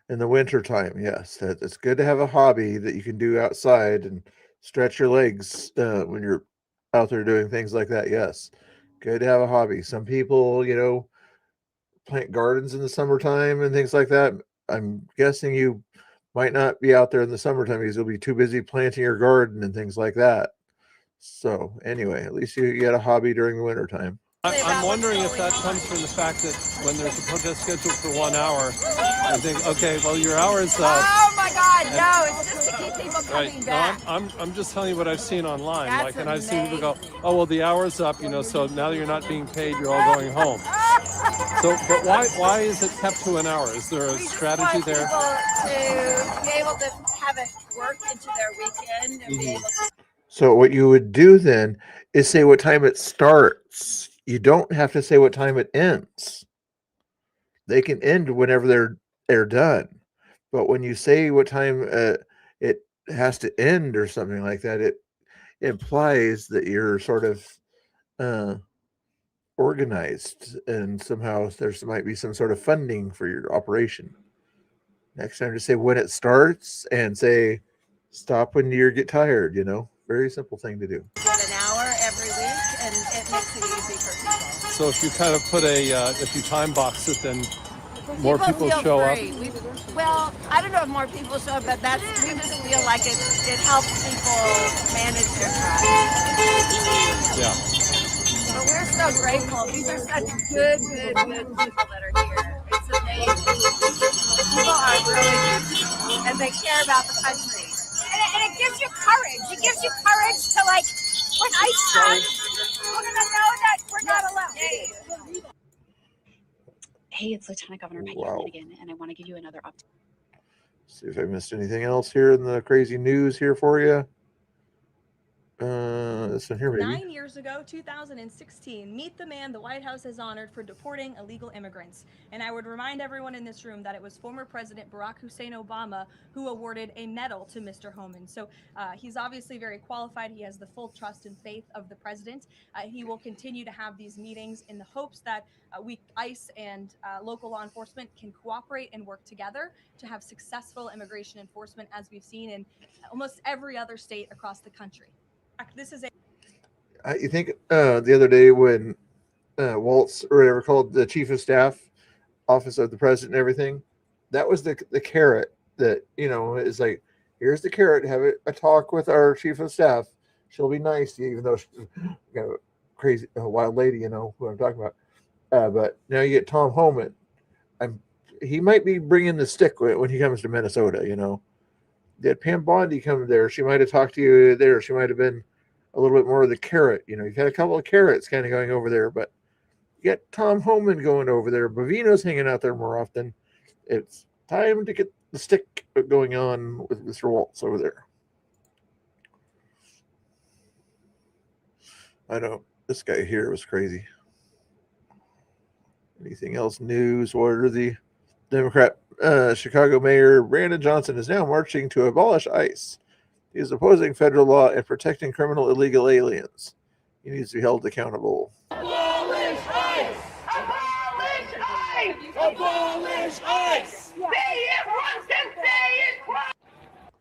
the winter time. Yes, it's good to have a hobby that you can do outside and stretch your legs when you're out there doing things like that. Yes, good to have a hobby. Some people, plant gardens in the summertime and things like that. I'm guessing you might not be out there in the summertime because you'll be too busy planting your garden and things like that. So anyway, at least you get a hobby during the winter time. I'm wondering if that comes from the fact that when there's a protest scheduled for 1 hour, I think, okay, well, your hour is up. Oh my God, no, it's just to keep people coming Right. back. No, I'm just telling you what I've seen online. That's And I've seen people go, oh, well, the hour's up, so now that you're not being paid, you're all going home. So, but why is it kept to an hour? Is there a strategy there? People to be able to have it work into their weekend and be able to. So what you would do then is say what time it starts. You don't have to say what time it ends. They can end whenever they're done. But when you say what time it has to end or something like that, it implies that you're sort of organized and somehow might be some sort of funding for your operation. Next time, just say when it starts and say stop when you get tired. Very simple thing to do. Get an hour every week, and it makes it easy for people. So if you kind of put if you time box it, then more people feel show free. up. Well, I don't know if more people show up, but we just feel like it helps people manage their time. Yeah. But we're so grateful. These are such good people that are here. It's amazing. People are really good, and they care about the country. And it gives you courage. It gives you courage to, like, when ice comes, we're going to know that we're not alone. Hey, it's Lieutenant Governor Peggy Flanagan, and I want to give you another update. See if I missed anything else here in the crazy news here for you. This one here, maybe. 9 years ago, 2016, meet the man the White House has honored for deporting illegal immigrants. And I would remind everyone in this room that it was former President Barack Hussein Obama who awarded a medal to Mr. Homan. So he's obviously very qualified. He has the full trust and faith of the president. He will continue to have these meetings in the hopes that ICE and local law enforcement can cooperate and work together to have successful immigration enforcement, as we've seen in almost every other state across the country. This is You think the other day when Waltz or whatever called the chief of staff, office of the president and everything, that was the carrot that, is like, here's the carrot, have a talk with our chief of staff. She'll be nice to you, even though she's a crazy, wild lady, who I'm talking about. But now you get Tom Homan. He might be bringing the stick when he comes to Minnesota, Did Pam Bondi come there? She might have talked to you there. She might have been a little bit more of the carrot. You've had a couple of carrots kind of going over there, but you got Tom Homan going over there. Bovino's hanging out there more often. It's time to get the stick going on with Mr. Waltz over there. I know this guy here was crazy. Anything else news? What are the Democrat Chicago Mayor Brandon Johnson is now marching to abolish ICE. He is opposing federal law and protecting criminal illegal aliens. He needs to be held accountable. Abolish ICE! Abolish ICE! Abolish ICE! Say it once and say it twice!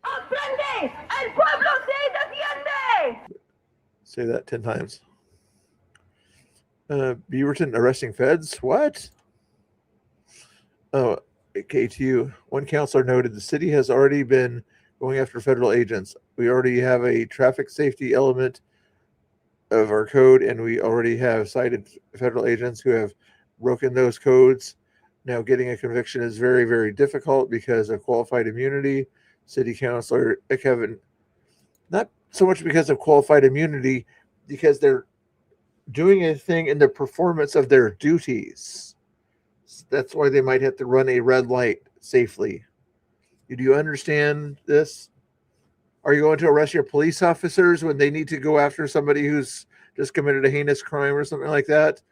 Aprende! El pueblo se defiende! Say that 10 times. Beaverton arresting feds? What? Oh, KTU. One counselor noted the city has already been going after federal agents. We already have a traffic safety element of our code, and we already have cited federal agents who have broken those codes. Now, getting a conviction is very, very difficult because of qualified immunity. City Councilor Kevin, not so much because of qualified immunity, because they're doing a thing in the performance of their duties. That's why they might have to run a red light safely. Do you understand this? Are you going to arrest your police officers when they need to go after somebody who's just committed a heinous crime or something like that?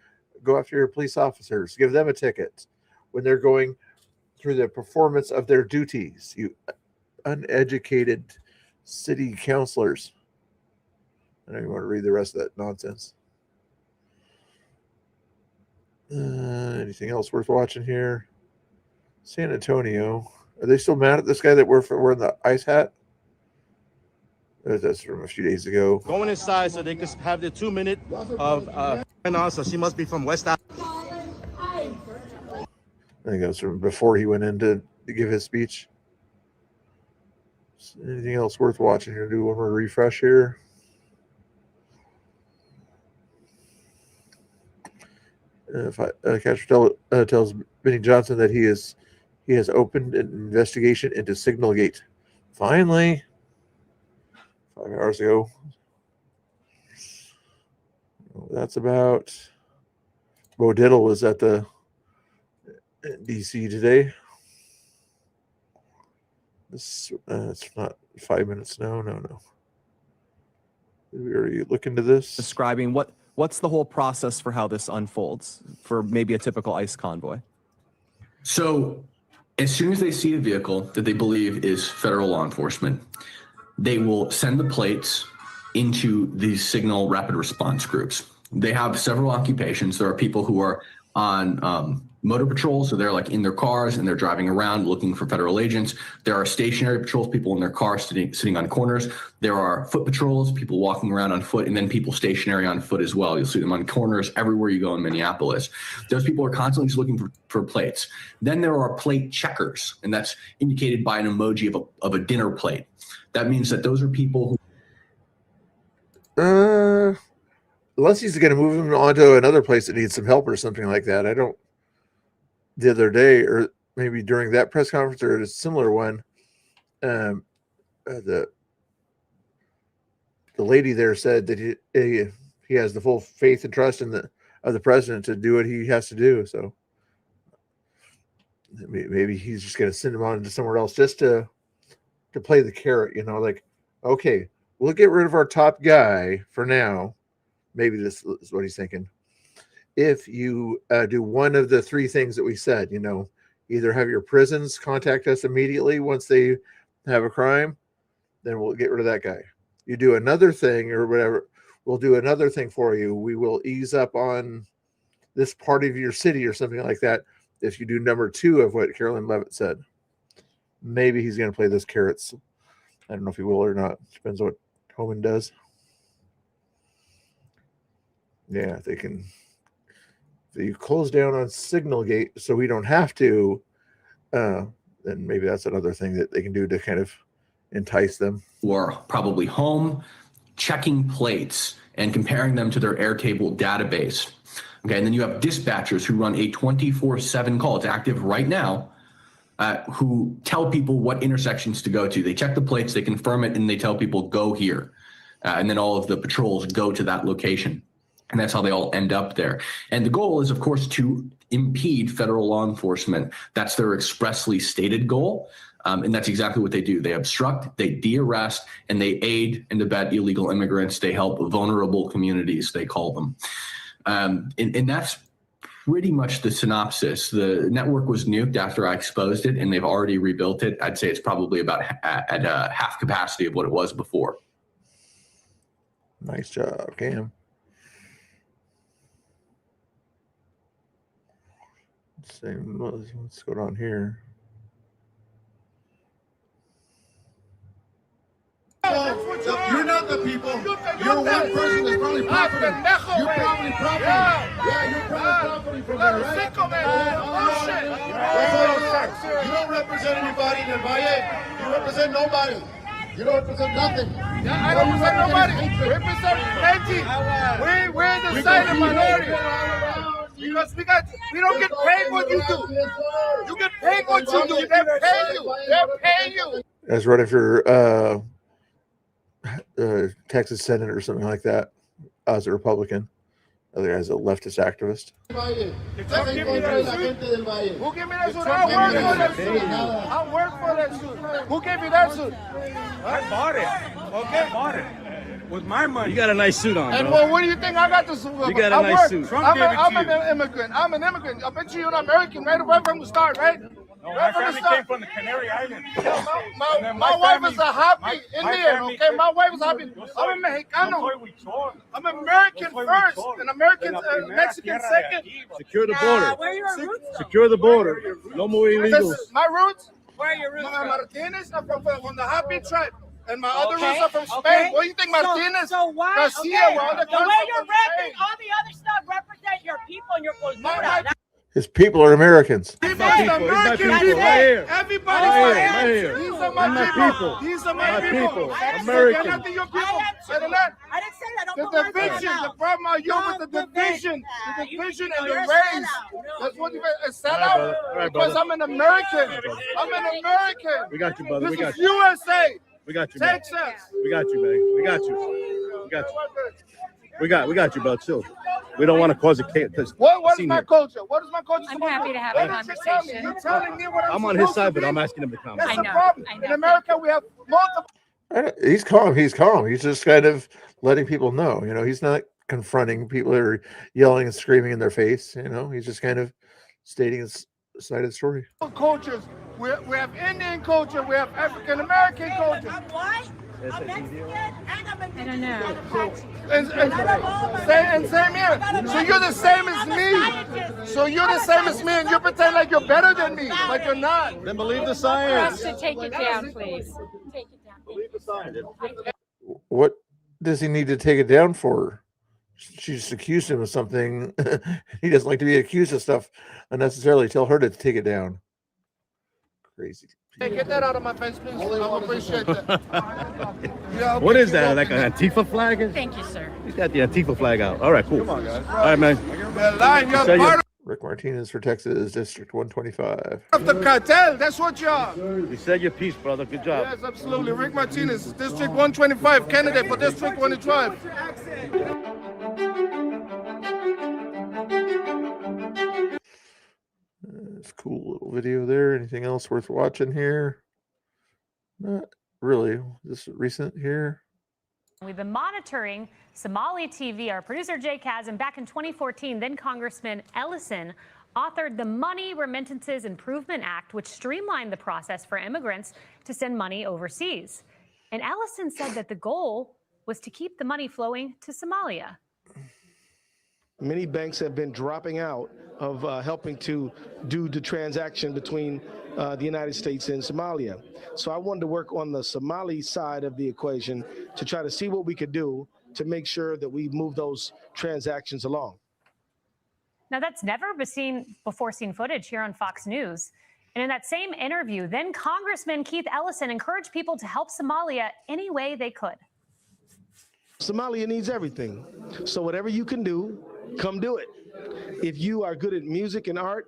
Go after your police officers. Give them a ticket when they're going through the performance of their duties. You uneducated city councilors. I don't even want to read the rest of that nonsense. Anything else worth watching here? San Antonio. Are they still mad at this guy that wearing the ice hat? That's from a few days ago. Going inside so they could have the 2 minute of so she must be from West Africa. I think that was from before he went in to give his speech. Anything else worth watching here? Do one more refresh here. Castro tells Benny Johnson that he has opened an investigation into Signalgate. Finally, 5 hours ago. That's about. Bo Diddle was at the in DC today. This it's not 5 minutes. No. Did we already look into this? Describing what's the whole process for how this unfolds for maybe a typical ICE convoy? So as soon as they see a vehicle that they believe is federal law enforcement, they will send the plates into these signal rapid response groups. They have several occupations. There are people who are on motor patrols, so they're like in their cars and they're driving around looking for federal agents. There are stationary patrols, people in their cars sitting on corners. There are foot patrols, people walking around on foot, and then people stationary on foot as well. You'll see them on corners everywhere you go in Minneapolis. Those people are constantly just looking for plates. Then there are plate checkers, and that's indicated by an emoji of a dinner plate. That means that those are people who... unless he's going to move him onto another place that needs some help or something like that. I don't. The other day, or maybe during that press conference or a similar one, the lady there said that he has the full faith and trust of the president to do what he has to do. So maybe he's just going to send him on to somewhere else just to play the carrot. Like, okay, we'll get rid of our top guy for now. Maybe this is what he's thinking. If you do one of the three things that we said, either have your prisons contact us immediately once they have a crime, then we'll get rid of that guy. You do another thing or whatever, we'll do another thing for you. We will ease up on this part of your city or something like that. If you do number 2 of what Carolyn Levitt said, maybe he's going to play those carrots. I don't know if he will or not. Depends on what Homan does. Yeah, they can. You close down on Signalgate so we don't have to, then maybe that's another thing that they can do to kind of entice them. Who are probably home, checking plates and comparing them to their Airtable database. Okay, and then you have dispatchers who run a 24/7 call. It's active right now, who tell people what intersections to go to. They check the plates, they confirm it, and they tell people, go here. And then all of the patrols go to that location. And that's how they all end up there. And the goal is, of course, to impede federal law enforcement. That's their expressly stated goal. And that's exactly what they do. They obstruct, they de-arrest, and they aid and abet illegal immigrants. They help vulnerable communities, they call them. And that's pretty much the synopsis. The network was nuked after I exposed it, and they've already rebuilt it. I'd say it's probably about at half capacity of what it was before. Nice job, Cam. What's going on here? You're not the people. You're one person that's probably profiting. You're probably profiting. Yeah, you're probably profiting from that, right? You don't represent anybody in El Valle. You represent nobody. You don't represent nothing. Yeah, I don't represent nobody. We represent plenty. We're the silent minority. Because we don't get paid what you do. You get paid what you do. They're paying you. They're paying you. As running for Texas Senate or something like that as a Republican. Other guy's a leftist activist. Who give me that suit? I work for that suit. Who gave me that suit? I bought it. Okay, bought it. With my money. You got a nice suit on, And bro. well, what do you think I got this suit? You got a nice suit. I'm an immigrant. I'm an immigrant. I bet you're an American right from the start, right? No, my family came from the Canary Islands. My wife is a happy Indian, okay? My wife is happy. I'm a Mexicano. I'm American first, and American, Mexican second. Secure the border. Where are your roots? Secure the border. No more illegals. My roots? Where are your roots? Martinez, I'm from the happy tribe. And my other roots are from Spain. What do you think, Martinez? So why? Garcia, Okay. The way you're rapping, all the other stuff represent your people and your cultura. His people are Americans. He's my people. Right here. Everybody's right here. These are my people. These are my people. American. They're not your people. They're not. I didn't say that. The division. The problem are you with the division. The division and the race. That's what you a sellout. Because I'm an American. I'm an American. We got you, brother. We This got is you. USA. We got you, man. Texas. We got you, man. We got you. We got you. We got you, brother. Chill. We don't want to cause a chaos. What is my culture? What is my culture? I'm happy to have Why a don't you tell me? conversation. You're telling me what I'm on supposed his side, to but I'm be? asking him to comment. That's I the know, problem. I know. In America, we have multiple. He's calm. He's calm. He's just kind of letting people know. He's not confronting people or yelling and screaming in their face. He's just kind of stating his side of the story. Cultures. We have Indian culture. We have African American culture. I'm white, I'm Mexican, and I'm a I don't know. And same here. So you're the same as me. So you're the same as me, and you pretend like you're better than me, but you're not. Then believe the For us science. to take it down, please. Take it down. Believe the science. What does he need to take it down for? She just accused him of something. He doesn't like to be accused of stuff unnecessarily. Tell her to take it down. Crazy. Hey, get that out of my face, please. I appreciate that. Yeah, What okay, is that? you're Like an Antifa flag? Thank you, sir. He's got the Antifa flag out. All right, cool. Come on, guys. All right, man. You're lying. You're Tell you- part Rick Martinez for Texas District 125. of the cartel. That's what you are. You said your piece, brother. Good job. Yes, absolutely. Rick Martinez, District 125, candidate for District 125. It's a cool little video there. Anything else worth watching here? Not really. Just recent here. We've been monitoring Somali TV. Our producer, Jay Kazim, back in 2014, then Congressman Ellison authored the Money Remittances Improvement Act, which streamlined the process for immigrants to send money overseas. And Ellison said that the goal was to keep the money flowing to Somalia. Many banks have been dropping out of helping to do the transaction between the United States and Somalia. So I wanted to work on the Somali side of the equation to try to see what we could do to make sure that we move those transactions along. Now, that's never been seen footage here on Fox News. And in that same interview, then Congressman Keith Ellison encouraged people to help Somalia any way they could. Somalia needs everything. So whatever you can do, come do it. If you are good at music and art,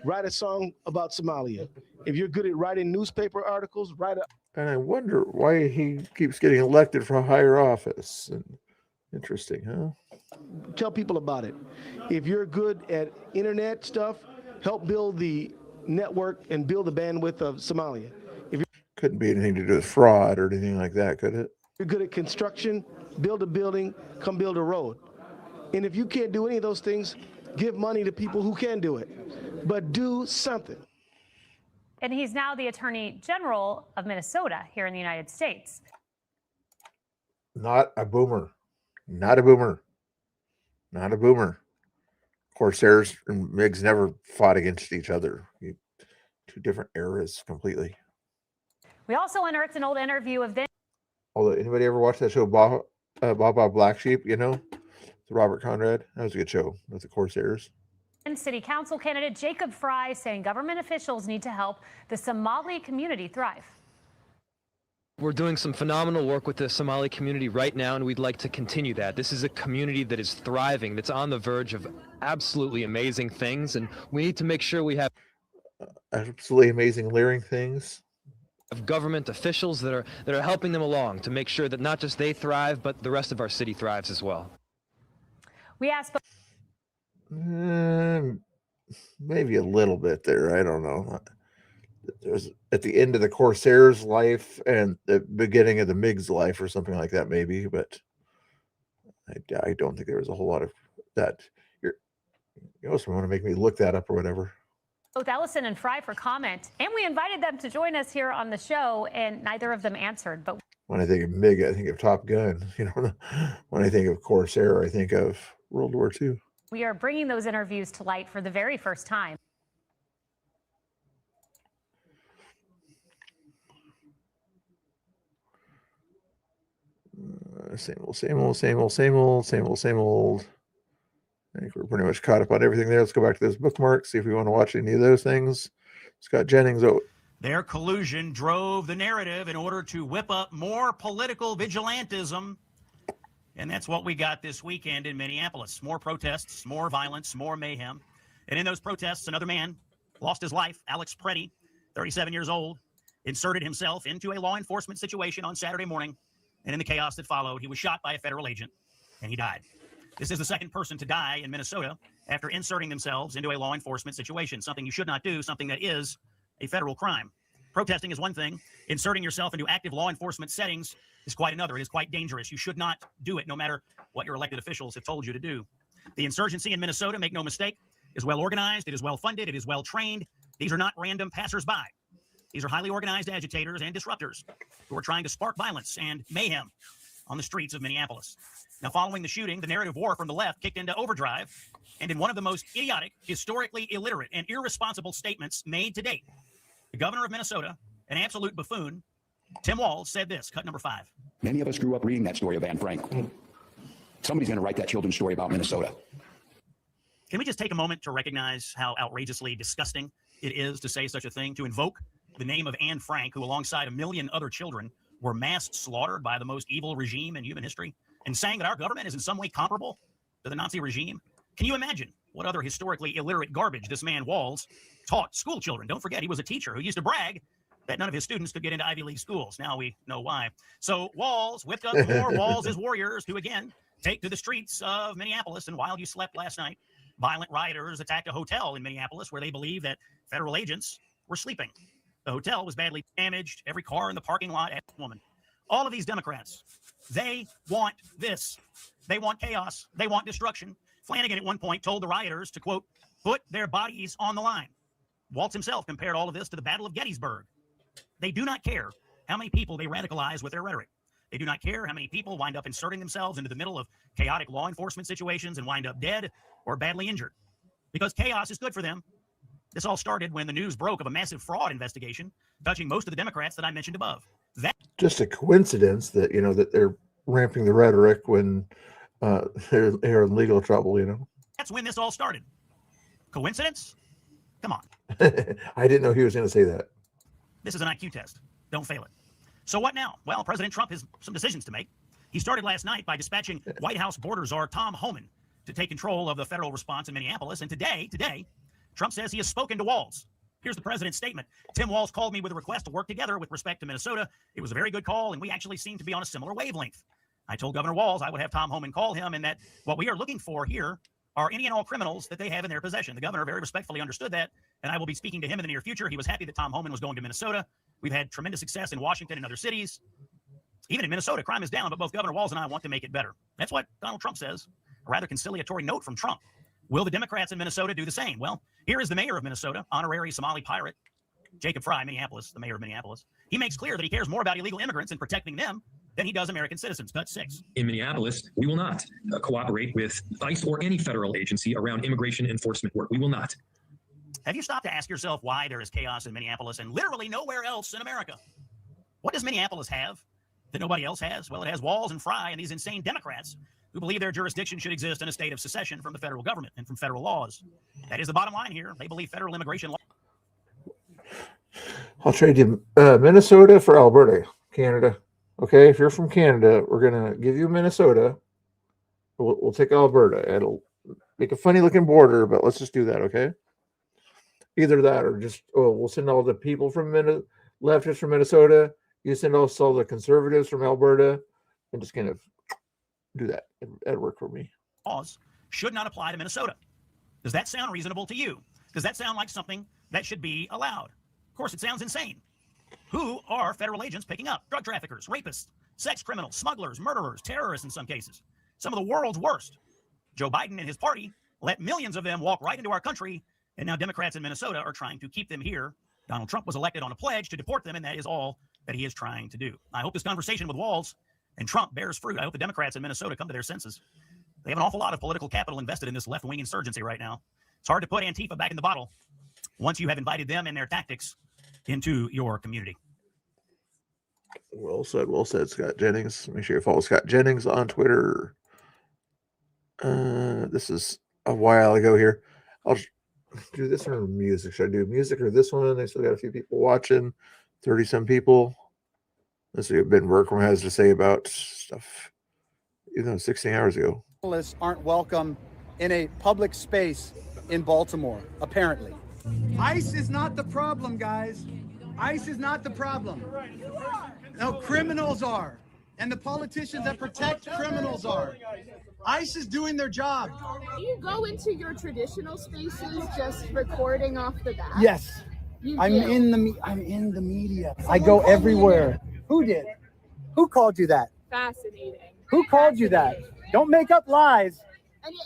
write a song about Somalia. If you're good at writing newspaper articles, write a... And I wonder why he keeps getting elected for a higher office. Interesting, huh? Tell people about it. If you're good at internet stuff, help build the network and build the bandwidth of Somalia. If Couldn't be anything to do with fraud or anything like that, could it? you're good at construction, build a building, come build a road. And if you can't do any of those things, give money to people who can do it. But do something. And he's now the Attorney General of Minnesota here in the United States. Not a boomer. Not a boomer. Not a boomer. Corsairs and MiGs never fought against each other. Two different eras completely. We also unearthed an old interview of then. Although, anybody ever watch that show, Bob Black Sheep, with Robert Conrad? That was a good show with the Corsairs. City Council candidate Jacob Fry saying government officials need to help the Somali community thrive. We're doing some phenomenal work with the Somali community right now, and we'd like to continue that. This is a community that is thriving, that's on the verge of absolutely amazing things, and we need to make sure we have absolutely amazing leering things. Of government officials that are helping them along to make sure that not just they thrive, but the rest of our city thrives as well. We asked. Maybe a little bit there. I don't know. There's at the end of the Corsair's life and the beginning of the MiG's life or something like that, maybe, but I don't think there was a whole lot of that. You also want to make me look that up or whatever. Both Ellison and Fry for comment, and we invited them to join us here on the show, and neither of them answered. But when I think of MiG, I think of Top Gun. When I think of Corsair, I think of World War II. we are bringing those interviews to light for the very first time. Same old. I think we're pretty much caught up on everything there. Let's go back to those bookmarks, see if we want to watch any of those things. Scott Jennings. Their collusion drove the narrative in order to whip up more political vigilantism. And that's what we got this weekend in Minneapolis. More protests, more violence, more mayhem. And in those protests, another man lost his life. Alex Preddy, 37 years old, inserted himself into a law enforcement situation on Saturday morning. And in the chaos that followed, he was shot by a federal agent and he died. This is the second person to die in Minnesota after inserting themselves into a law enforcement situation, something you should not do, something that is a federal crime. Protesting is one thing. Inserting yourself into active law enforcement settings is quite another. It is quite dangerous. You should not do it, no matter what your elected officials have told you to do. The insurgency in Minnesota, make no mistake, is well organized. It is well funded. It is well trained. These are not random passersby. These are highly organized agitators and disruptors who are trying to spark violence and mayhem on the streets of Minneapolis. Now, following the shooting, the narrative war from the left kicked into overdrive, and in one of the most idiotic, historically illiterate, and irresponsible statements made to date, the governor of Minnesota, an absolute buffoon, Tim Walz, said this, cut number 5. Many of us grew up reading that story of Anne Frank. Somebody's going to write that children's story about Minnesota. Can we just take a moment to recognize how outrageously disgusting it is to say such a thing, to invoke the name of Anne Frank, who alongside a million other children were mass slaughtered by the most evil regime in human history, and saying that our government is in some way comparable to the Nazi regime? Can you imagine what other historically illiterate garbage this man Walz taught school children? Don't forget, he was a teacher who used to brag that none of his students could get into Ivy League schools. Now we know why. So Walz whipped up more Walz's warriors to again take to the streets of Minneapolis. And while you slept last night, violent rioters attacked a hotel in Minneapolis where they believe that federal agents were sleeping. The hotel was badly damaged. Every car in the parking lot had a woman. All of these Democrats, they want this. They want chaos. They want destruction. Flanagan at one point told the rioters to, quote, put their bodies on the line. Walz himself compared all of this to the Battle of Gettysburg. They do not care how many people they radicalize with their rhetoric. They do not care how many people wind up inserting themselves into the middle of chaotic law enforcement situations and wind up dead or badly injured. Because chaos is good for them. This all started when the news broke of a massive fraud investigation touching most of the Democrats that I mentioned above. That Just a coincidence that, you know, that they're ramping the rhetoric when they're in legal trouble, you know. That's when this all started. Coincidence? Come on. I didn't know he was going to say that. This is an IQ test. Don't fail it. So what now? Well, President Trump has some decisions to make. He started last night by dispatching White House border czar Tom Homan to take control of the federal response in Minneapolis. And today, Trump says he has spoken to Walz. Here's the president's statement. Tim Walz called me with a request to work together with respect to Minnesota. It was a very good call, and we actually seem to be on a similar wavelength. I told Governor Walz I would have Tom Homan call him, and that what we are looking for here are any and all criminals that they have in their possession. The governor very respectfully understood that, and I will be speaking to him in the near future. He was happy that Tom Homan was going to Minnesota. We've had tremendous success in Washington and other cities. Even in Minnesota, crime is down, but both Governor Walz and I want to make it better. That's what Donald Trump says. A rather conciliatory note from Trump. Will the Democrats in Minnesota do the same? Well, here is the mayor of Minnesota, honorary Somali pirate, Jacob Fry, Minneapolis, the mayor of Minneapolis. He makes clear that he cares more about illegal immigrants and protecting them than he does American citizens. Cut 6. In Minneapolis, we will not cooperate with ICE or any federal agency around immigration enforcement work. We will not. Have you stopped to ask yourself why there is chaos in Minneapolis and literally nowhere else in America? What does Minneapolis have that nobody else has? Well, it has Walz and Fry and these insane Democrats who believe their jurisdiction should exist in a state of secession from the federal government and from federal laws. That is the bottom line here. They believe federal immigration law. I'll trade you Minnesota for Alberta, Canada. Okay, if you're from Canada, we're going to give you Minnesota. We'll take Alberta. It'll make a funny looking border, but let's just do that, okay? Either that or just, we'll send all the people from leftists from Minnesota. You send also all the conservatives from Alberta and just kind of do that. That'd work for me. Laws should not apply to Minnesota. Does that sound reasonable to you? Does that sound like something that should be allowed? Of course, it sounds insane. Who are federal agents picking up? Drug traffickers, rapists, sex criminals, smugglers, murderers, terrorists in some cases. Some of the world's worst. Joe Biden and his party let millions of them walk right into our country, and now Democrats in Minnesota are trying to keep them here. Donald Trump was elected on a pledge to deport them, and that is all that he is trying to do. I hope this conversation with Walz and Trump bears fruit. I hope the Democrats in Minnesota come to their senses. They have an awful lot of political capital invested in this left-wing insurgency right now. It's hard to put Antifa back in the bottle once you have invited them and their tactics into your community. Well said, Scott Jennings. Make sure you follow Scott Jennings on Twitter. This is a while ago here. I'll do this or music. Should I do music or this one? They still got a few people watching, 30-some people. Let's see what Ben Bergstrom has to say about stuff, 16 hours ago. Aren't welcome in a public space in Baltimore, apparently. ICE is not the problem, guys. ICE is not the problem. No, criminals are. and the politicians that protect criminals are. ICE is doing their job. Do you go into your traditional spaces just recording off the bat? Yes. I'm in the media. I go everywhere. Who did? Who called you that? Fascinating. Who called you that? Don't make up lies.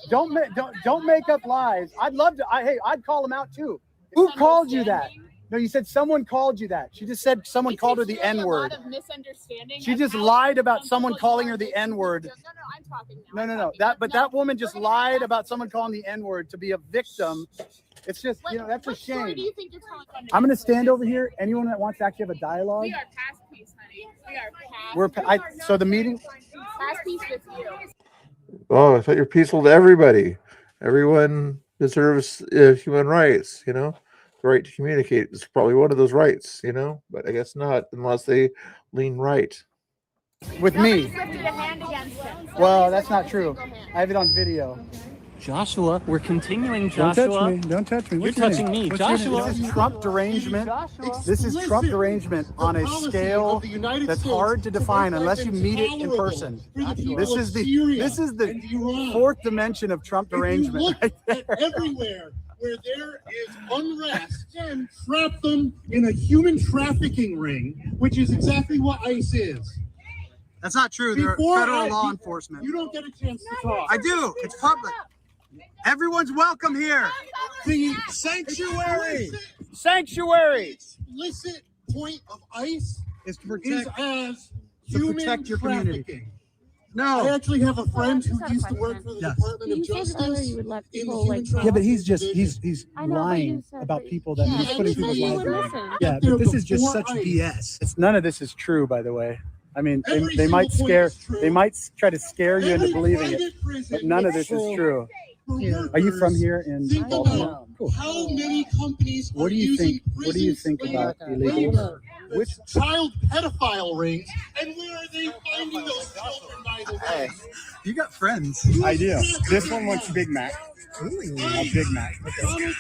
Don't make up lies. I'd love to. I'd call them out too. Who called you that? No, you said someone called you that. She just said someone called her the N-word. She just lied about someone calling her the N-word. No, I'm talking now. No. That woman just lied about someone calling the N-word to be a victim. It's just, that's a shame. What do you think you're telling on I'm going to stand over here. Anyone that wants to actually have a dialogue. We are past peace, honey. We are past. So the meeting. Past peace with you. Oh, I thought you're peaceful to everybody. Everyone deserves human rights, the right to communicate is probably one of those rights, but I guess not unless they lean right. With me. Lifted a hand against him. Well, that's not true. I have it on video. Joshua, we're continuing, Joshua. Don't touch me. You're touching me. Joshua. This is Trump derangement. This is Trump derangement on a scale that's hard to define unless you meet it in person. This is the fourth dimension of Trump derangement. Everywhere where there is unrest, and trap them in a human trafficking ring, which is exactly what ICE is. That's not true. They're federal law enforcement. You don't get a chance to talk. I do. It's public. Everyone's welcome here. The sanctuary. Explicit point of ICE is to protect human your trafficking. community. No. I actually have a friend who used to work for the Department of Justice. Yeah, but he's lying about people that he's putting people's lives in. Yeah, but this is just such BS. None of this is true, by the way. I mean, they might try to scare you into believing it, but none of this is true. Are you from here in Baltimore? Cool. How many companies What do you think about illegals? With child pedophile rings, and where are they finding those children, by the way? You got friends. I do. This one wants Big Mac. A Big Mac. Okay.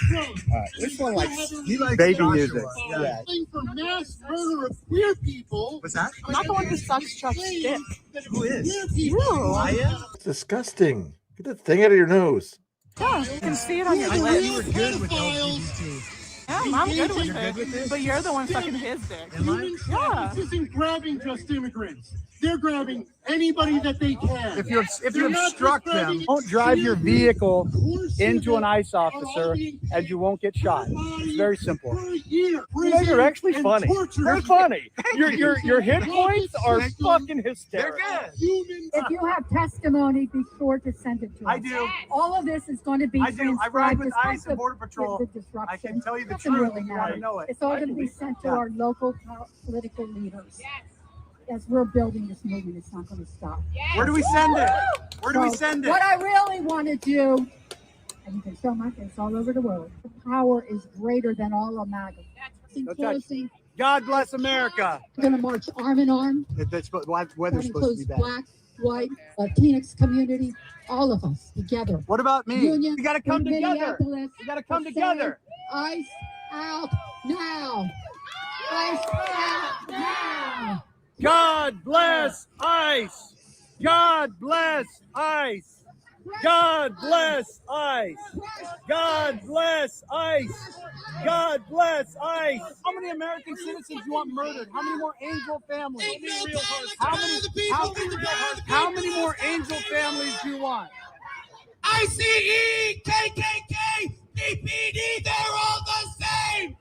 This one likes baby music. Yeah. For mass murder of queer people. What's that? I'm not the one who sucks Chuck's dick. Who is? You. I am. It's disgusting. Get that thing out of your nose. Yeah, you can see it on your lips. I thought you were good with LGBT. Yeah, I'm good with it. But you're the one sucking his dick. Am I? Yeah. This isn't grabbing just immigrants. They're grabbing anybody that they can. If you obstruct them, don't drive your vehicle into an ICE officer and you won't get shot. It's very simple. You guys are actually funny. They're funny. Your hit points are fucking hysterical. They're good. If you have testimony, be sure to send it to us. I do. All of this is going to be I do. I ride with transcribed ICE and Border Patrol. with the disruption. I can tell you the Doesn't truth really if you matter. want to know it. It's all going to be sent to our local political leaders. As we're building this movement, it's not going to stop. Where do we send it? Where do we send it? What I really want to do, and you can show my face all over the world, the power is greater than all of MAGA. Closing, God bless America. we're going to march arm in arm. That's what weather's That supposed to be includes bad. Black, white, Latinx community, all of us together. What about me? Union, We got to come in together. Minneapolis, We got to come to together. say, ICE out now. ICE out now. God bless ICE. God bless ICE. God bless ICE. God bless ICE. God bless ICE. How many American citizens do you want murdered? How many more Angel families? How many more Angel families do you want? ICE, KKK, DPD, they're all the same.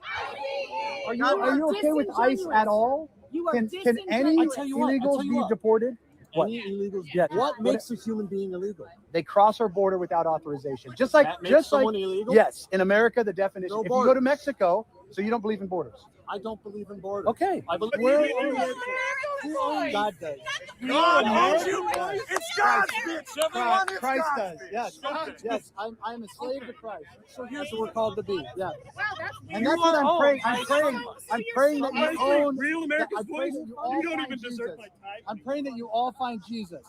Are you okay with ICE at all? Can any illegals be deported? What? Any illegals? Yeah. What makes a human being illegal? They cross our border without authorization. Just like, That makes someone illegal? yes, in America, the definition. No if you go to borders. Mexico, so you don't believe in borders. I don't believe in borders. Okay. I believe God does. God owns you. It's God's bitch, everyone. It's Christ God's does. Yes. Yes. I'm a slave to Christ. So here's what we're called to be. Yeah. And You that's what are I'm praying. owned. I'm praying that you own real America's I'm praying voice. that you all You don't find even deserve Jesus. my time. I'm praying that you all find Jesus.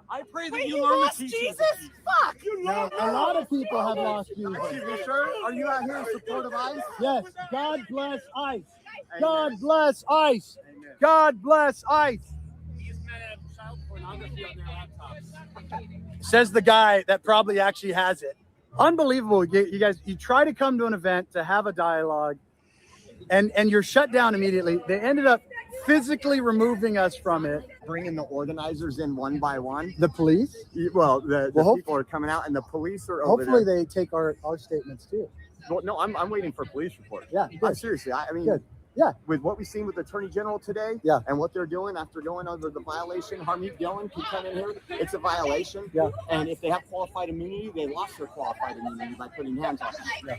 I pray that Wait, you you learn lost the Jesus? teachings. Fuck. No, a lot of people have lost Jesus. You sure? Are you out here in support of ICE? Yes. God bless ICE. God bless ICE. God bless ICE. pornography on their laptops. Says the guy that probably actually has it. Unbelievable. You guys, you try to come to an event to have a dialogue and you're shut down immediately. They ended up physically removing us from it. Bringing the organizers in one by one. The police? Well, the people are coming out and the police are over Hopefully there. they take our statements too. Well, no, I'm waiting for a police report. Yeah, I'm seriously. I mean, good. Yeah. With what we've seen with the Attorney General today, yeah, and what they're doing after going over the violation, Harmeet Dillon can come in here. It's a violation. Yeah. And if they have qualified immunity, they lost their qualified immunity by putting hands on them. Yeah.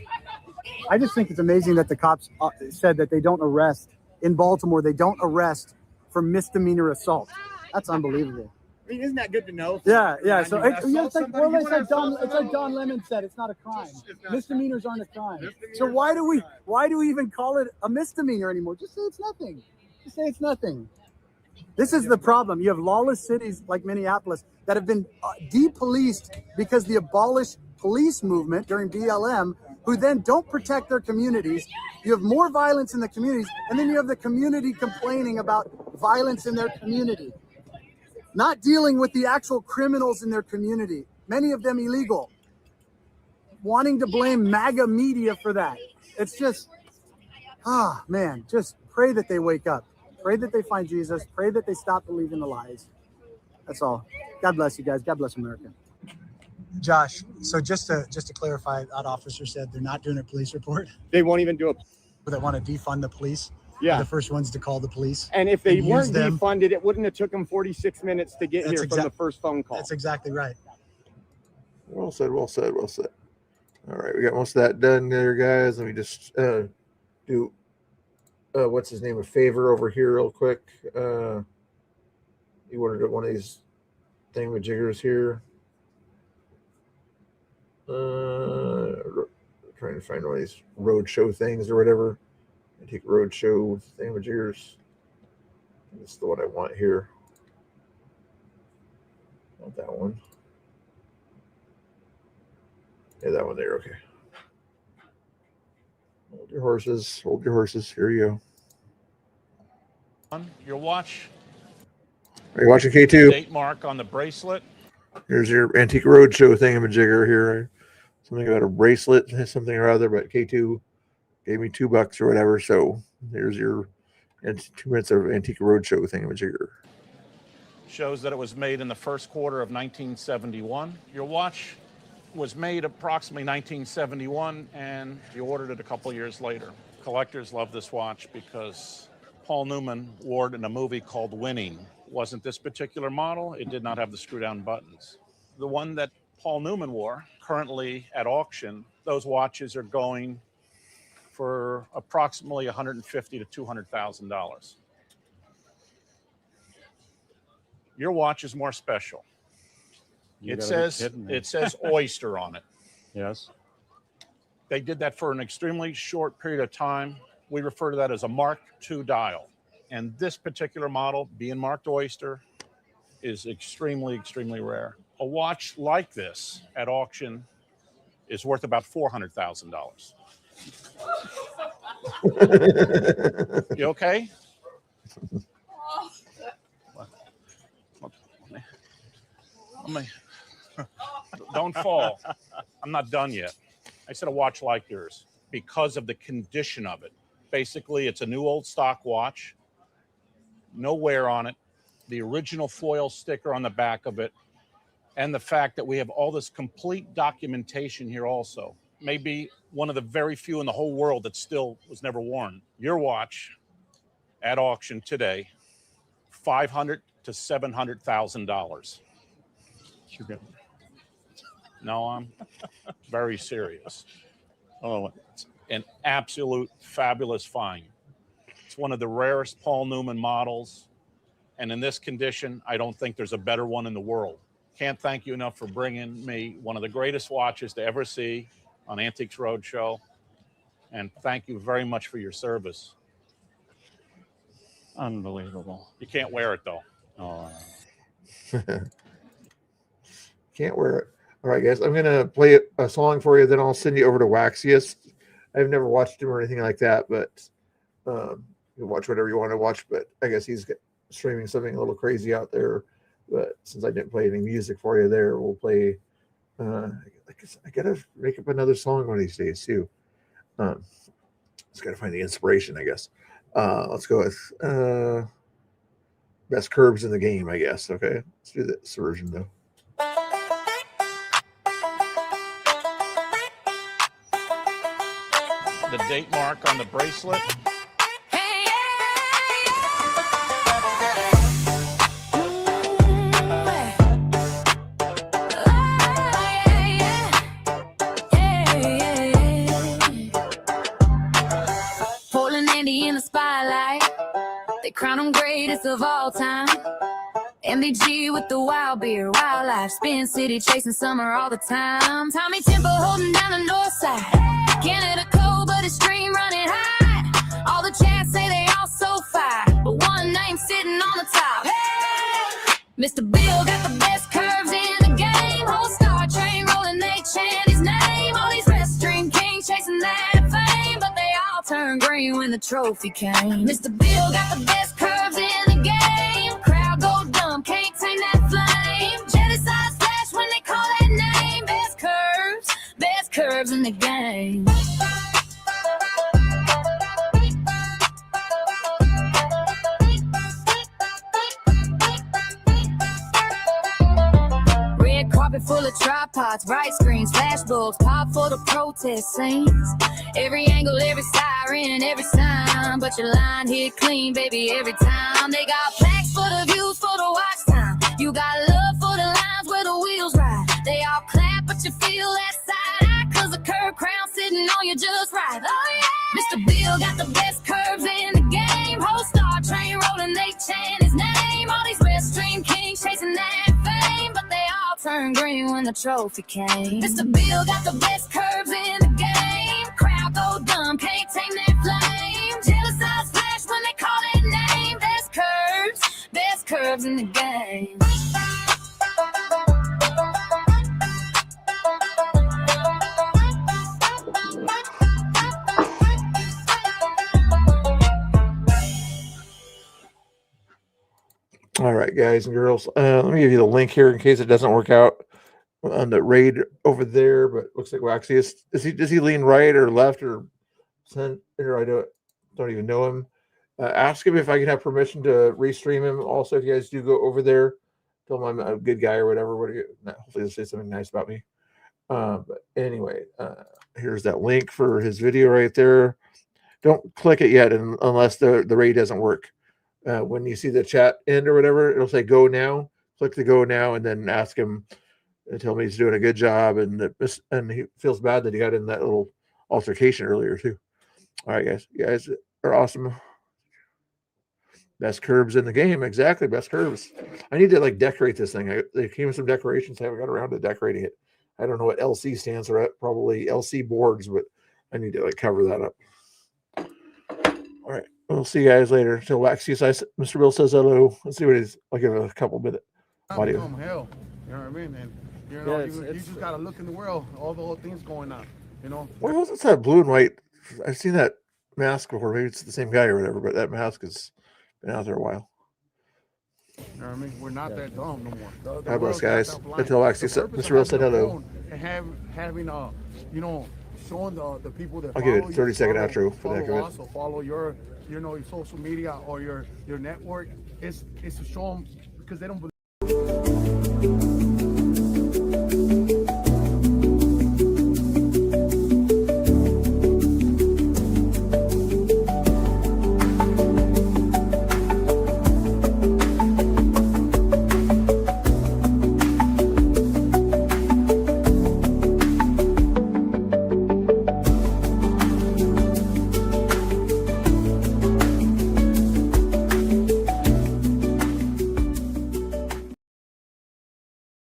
I just think it's amazing that the cops said that they don't arrest in Baltimore. They don't arrest for misdemeanor assault. That's unbelievable. I mean, isn't that good to know? Yeah. So it's like Don Lemon said, it's not a crime. Misdemeanors aren't a crime. So why do we even call it a misdemeanor anymore? Just say it's nothing. Just say it's nothing. This is the problem. You have lawless cities like Minneapolis that have been de-policed because the abolish police movement during BLM, who then don't protect their communities. You have more violence in the communities, and then you have the community complaining about violence in their community. Not dealing with the actual criminals in their community, many of them illegal. Wanting to blame MAGA media for that. It's just, man, just pray that they wake up. Pray that they find Jesus. Pray that they stop believing the lies. That's all. God bless you guys. God bless America. Josh, so just to clarify, that officer said they're not doing a police report. They won't even do it. They want to defund the police. Yeah. They're the first ones to call the police. And if they weren't them. defunded, it wouldn't have took them 46 minutes to get That's here from the first phone call. That's exactly right. Well said. Well said. Well said. All right, we got most of that done there, guys. Let me just do what's his name a favor over here real quick. You ordered one of these thingamajiggers here. Trying to find one of these roadshow things or whatever. Antique roadshow thingamajiggers. This is the one I want here. Not that one. Yeah, that one there. Okay. Hold your horses. Hold your horses. Here you go. Your watch. Are you watching K2? Date mark on the bracelet. Here's your Antique Roadshow thingamajigger here. Something about a bracelet, something or other, but K2 gave me $2 or whatever. So here's your 2 minutes of Antique Roadshow thingamajigger. Shows that it was made in the first quarter of 1971. Your watch was made approximately 1971, and you ordered it a couple years later. Collectors love this watch because Paul Newman wore it in a movie called Winning. Wasn't this particular model. It did not have the screw-down buttons. The one that Paul Newman wore, currently at auction, those watches are going for approximately $150,000 to $200,000. Your watch is more special. It says Oyster on it. Yes. They did that for an extremely short period of time. We refer to that as a Mark II dial. And this particular model, being marked Oyster, is extremely, extremely rare. A watch like this at auction is worth about $400,000. You okay? Don't fall. I'm not done yet. I said a watch like yours because of the condition of it. Basically, it's a new old stock watch, no wear on it, the original foil sticker on the back of it, and the fact that we have all this complete documentation here also. Maybe one of the very few in the whole world that still was never worn. Your watch at auction today, $500,000 to $700,000. No, I'm very serious. Oh, it's an absolute fabulous find. It's one of the rarest Paul Newman models. And in this condition, I don't think there's a better one in the world. Can't thank you enough for bringing me one of the greatest watches to ever see on Antiques Roadshow. And thank you very much for your service. Unbelievable. You can't wear it, though. Oh. Can't wear it. All right, guys. I'm going to play a song for you, then I'll send you over to Waxius. I've never watched him or anything like that, but you can watch whatever you want to watch. But I guess he's streaming something a little crazy out there But since I didn't play any music for you there, we'll play. I gotta make up another song one of these days too. Just gotta find the inspiration, I guess. Let's go with best curbs in the game, I guess. Okay, let's do this version though. The date mark on the bracelet. Portland Andy in the spotlight. They crown him greatest of all time. MBG with the wild beer, wildlife. Spin City chasing summer all the time. Tommy Temple holding down the north side. Canada cold, but his stream running high. All the chats say they all so fire, but one name sitting on the top. Hey! Mr. Bill got the best curves in the game. Whole star train rolling, they chant his name. All these Restream kings chasing that fame, but they all turned green when the trophy came. Mr. Bill got the best curves in the game. Crowd go dumb, can't tame that flame. Jealous eyes flash when they call that name. Best curves in the game. Red carpet full of tripods, bright screens, flashbulbs, pop for the protest scenes. Every angle, every siren, every sign, but your line hit clean, baby, every time. They got plaques for the views, for the watch time. You got love for the lines where the wheels ride. They all clap, but you feel that side eye, cause the curb crown sitting on you just right. Oh yeah! Mr. Bill got the best curves in the game. Whole star train rolling, they chant his name. All these Restream kings chasing that fame, but they all turned green when the trophy came. Mr. Bill got the best curves in the game. Crowd go dumb, can't tame that flame. Jealous eyes flash when they call that name. Best curves in the game. All right, guys and girls. Let me give you the link here in case it doesn't work out on the raid over there. But looks like Waxy does he lean right or left or center? I don't even know him. Ask him if I can have permission to restream him. Also, if you guys do go over there, tell him I'm a good guy or whatever. Hopefully, they'll say something nice about me. But anyway, here's that link for his video right there. Don't click it yet unless the raid doesn't work. When you see the chat end or whatever, it'll say go now. Click the go now and then ask him and tell me he's doing a good job and he feels bad that he got in that little altercation earlier too. All right, guys. You guys are awesome. Best curbs in the game. Exactly. Best curbs. I need to decorate this thing. There came with some decorations. I haven't got around to decorating it. I don't know what LC stands for. Probably LC boards, but I need to cover that up. All right. We'll see you guys later. Until Waxy says, Mr. Bill says hello. Let's see what he's like. Give a couple minute audio. Hell, you know what I mean? And you just gotta look in the world. All the old things going on. You know. What was it? That blue and white? I've seen that mask before. Maybe it's the same guy or whatever. But that mask has been out there a while. You know what I mean? We're not that dumb no more. God bless, guys. Until Waxy said, Mr. Bill said hello. And having showing the people that I'll give it a 30-second outro for that. Also follow your social media or your network. It's to show them because they don't believe.